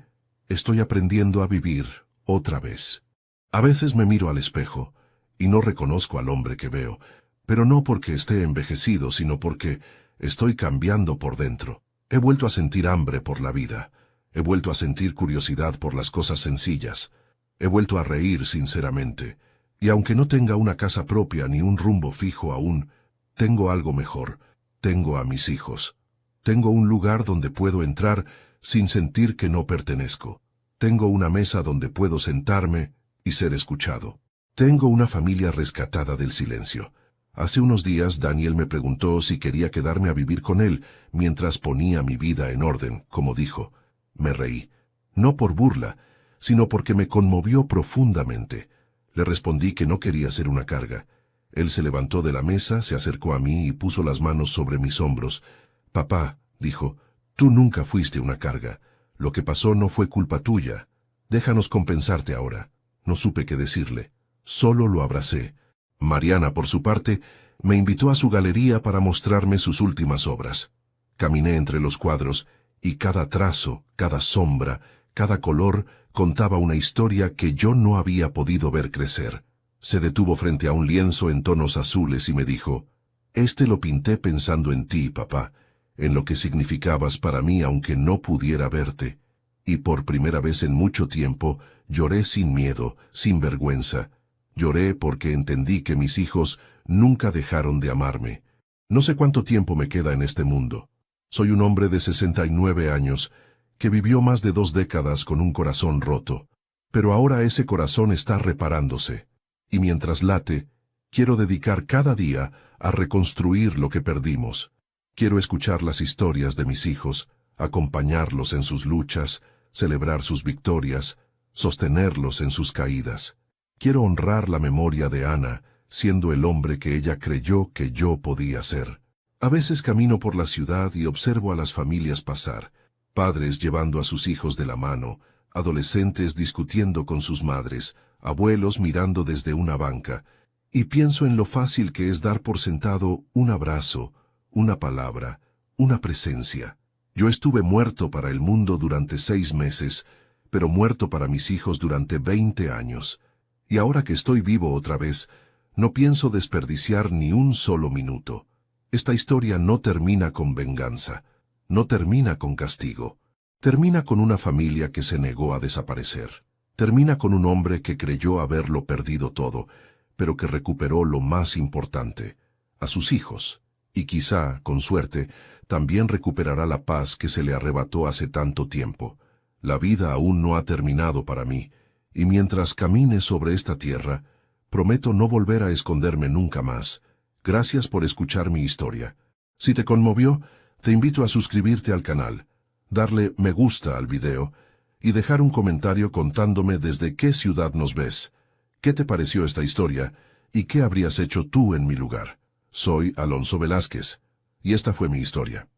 Speaker 1: estoy aprendiendo a vivir otra vez. A veces me miro al espejo y no reconozco al hombre que veo, pero no porque esté envejecido, sino porque estoy cambiando por dentro. He vuelto a sentir hambre por la vida. He vuelto a sentir curiosidad por las cosas sencillas. He vuelto a reír sinceramente. Y aunque no tenga una casa propia ni un rumbo fijo aún, tengo algo mejor. Tengo a mis hijos. Tengo un lugar donde puedo entrar sin sentir que no pertenezco. Tengo una mesa donde puedo sentarme y ser escuchado. Tengo una familia rescatada del silencio. Hace unos días Daniel me preguntó si quería quedarme a vivir con él mientras ponía mi vida en orden, como dijo. Me reí. No por burla, sino porque me conmovió profundamente. Le respondí que no quería ser una carga. Él se levantó de la mesa, se acercó a mí y puso las manos sobre mis hombros. Papá, dijo, tú nunca fuiste una carga. Lo que pasó no fue culpa tuya. Déjanos compensarte ahora. No supe qué decirle. Solo lo abracé. Mariana, por su parte, me invitó a su galería para mostrarme sus últimas obras. Caminé entre los cuadros, y cada trazo, cada sombra, cada color contaba una historia que yo no había podido ver crecer. Se detuvo frente a un lienzo en tonos azules y me dijo, «Este lo pinté pensando en ti, papá, en lo que significabas para mí aunque no pudiera verte». Y por primera vez en mucho tiempo lloré sin miedo, sin vergüenza. Lloré porque entendí que mis hijos nunca dejaron de amarme. No sé cuánto tiempo me queda en este mundo. Soy un hombre de 69 años, que vivió más de 2 décadas con un corazón roto. Pero ahora ese corazón está reparándose. Y mientras late, quiero dedicar cada día a reconstruir lo que perdimos. Quiero escuchar las historias de mis hijos, acompañarlos en sus luchas, celebrar sus victorias, sostenerlos en sus caídas. Quiero honrar la memoria de Ana, siendo el hombre que ella creyó que yo podía ser. A veces camino por la ciudad y observo a las familias pasar, padres llevando a sus hijos de la mano, adolescentes discutiendo con sus madres, abuelos mirando desde una banca, y pienso en lo fácil que es dar por sentado un abrazo, una palabra, una presencia. Yo estuve muerto para el mundo durante 6 meses, pero muerto para mis hijos durante 20 años. Y ahora que estoy vivo otra vez, no pienso desperdiciar ni un solo minuto. Esta historia no termina con venganza, no termina con castigo. Termina con una familia que se negó a desaparecer. Termina con un hombre que creyó haberlo perdido todo, pero que recuperó lo más importante, a sus hijos. Y quizá, con suerte, también recuperará la paz que se le arrebató hace tanto tiempo. La vida aún no ha terminado para mí, y mientras camine sobre esta tierra, prometo no volver a esconderme nunca más. Gracias por escuchar mi historia. Si te conmovió, te invito a suscribirte al canal, darle me gusta al video y dejar un comentario contándome desde qué ciudad nos ves, qué te pareció esta historia y qué habrías hecho tú en mi lugar. Soy Alonso Velázquez, y esta fue mi historia.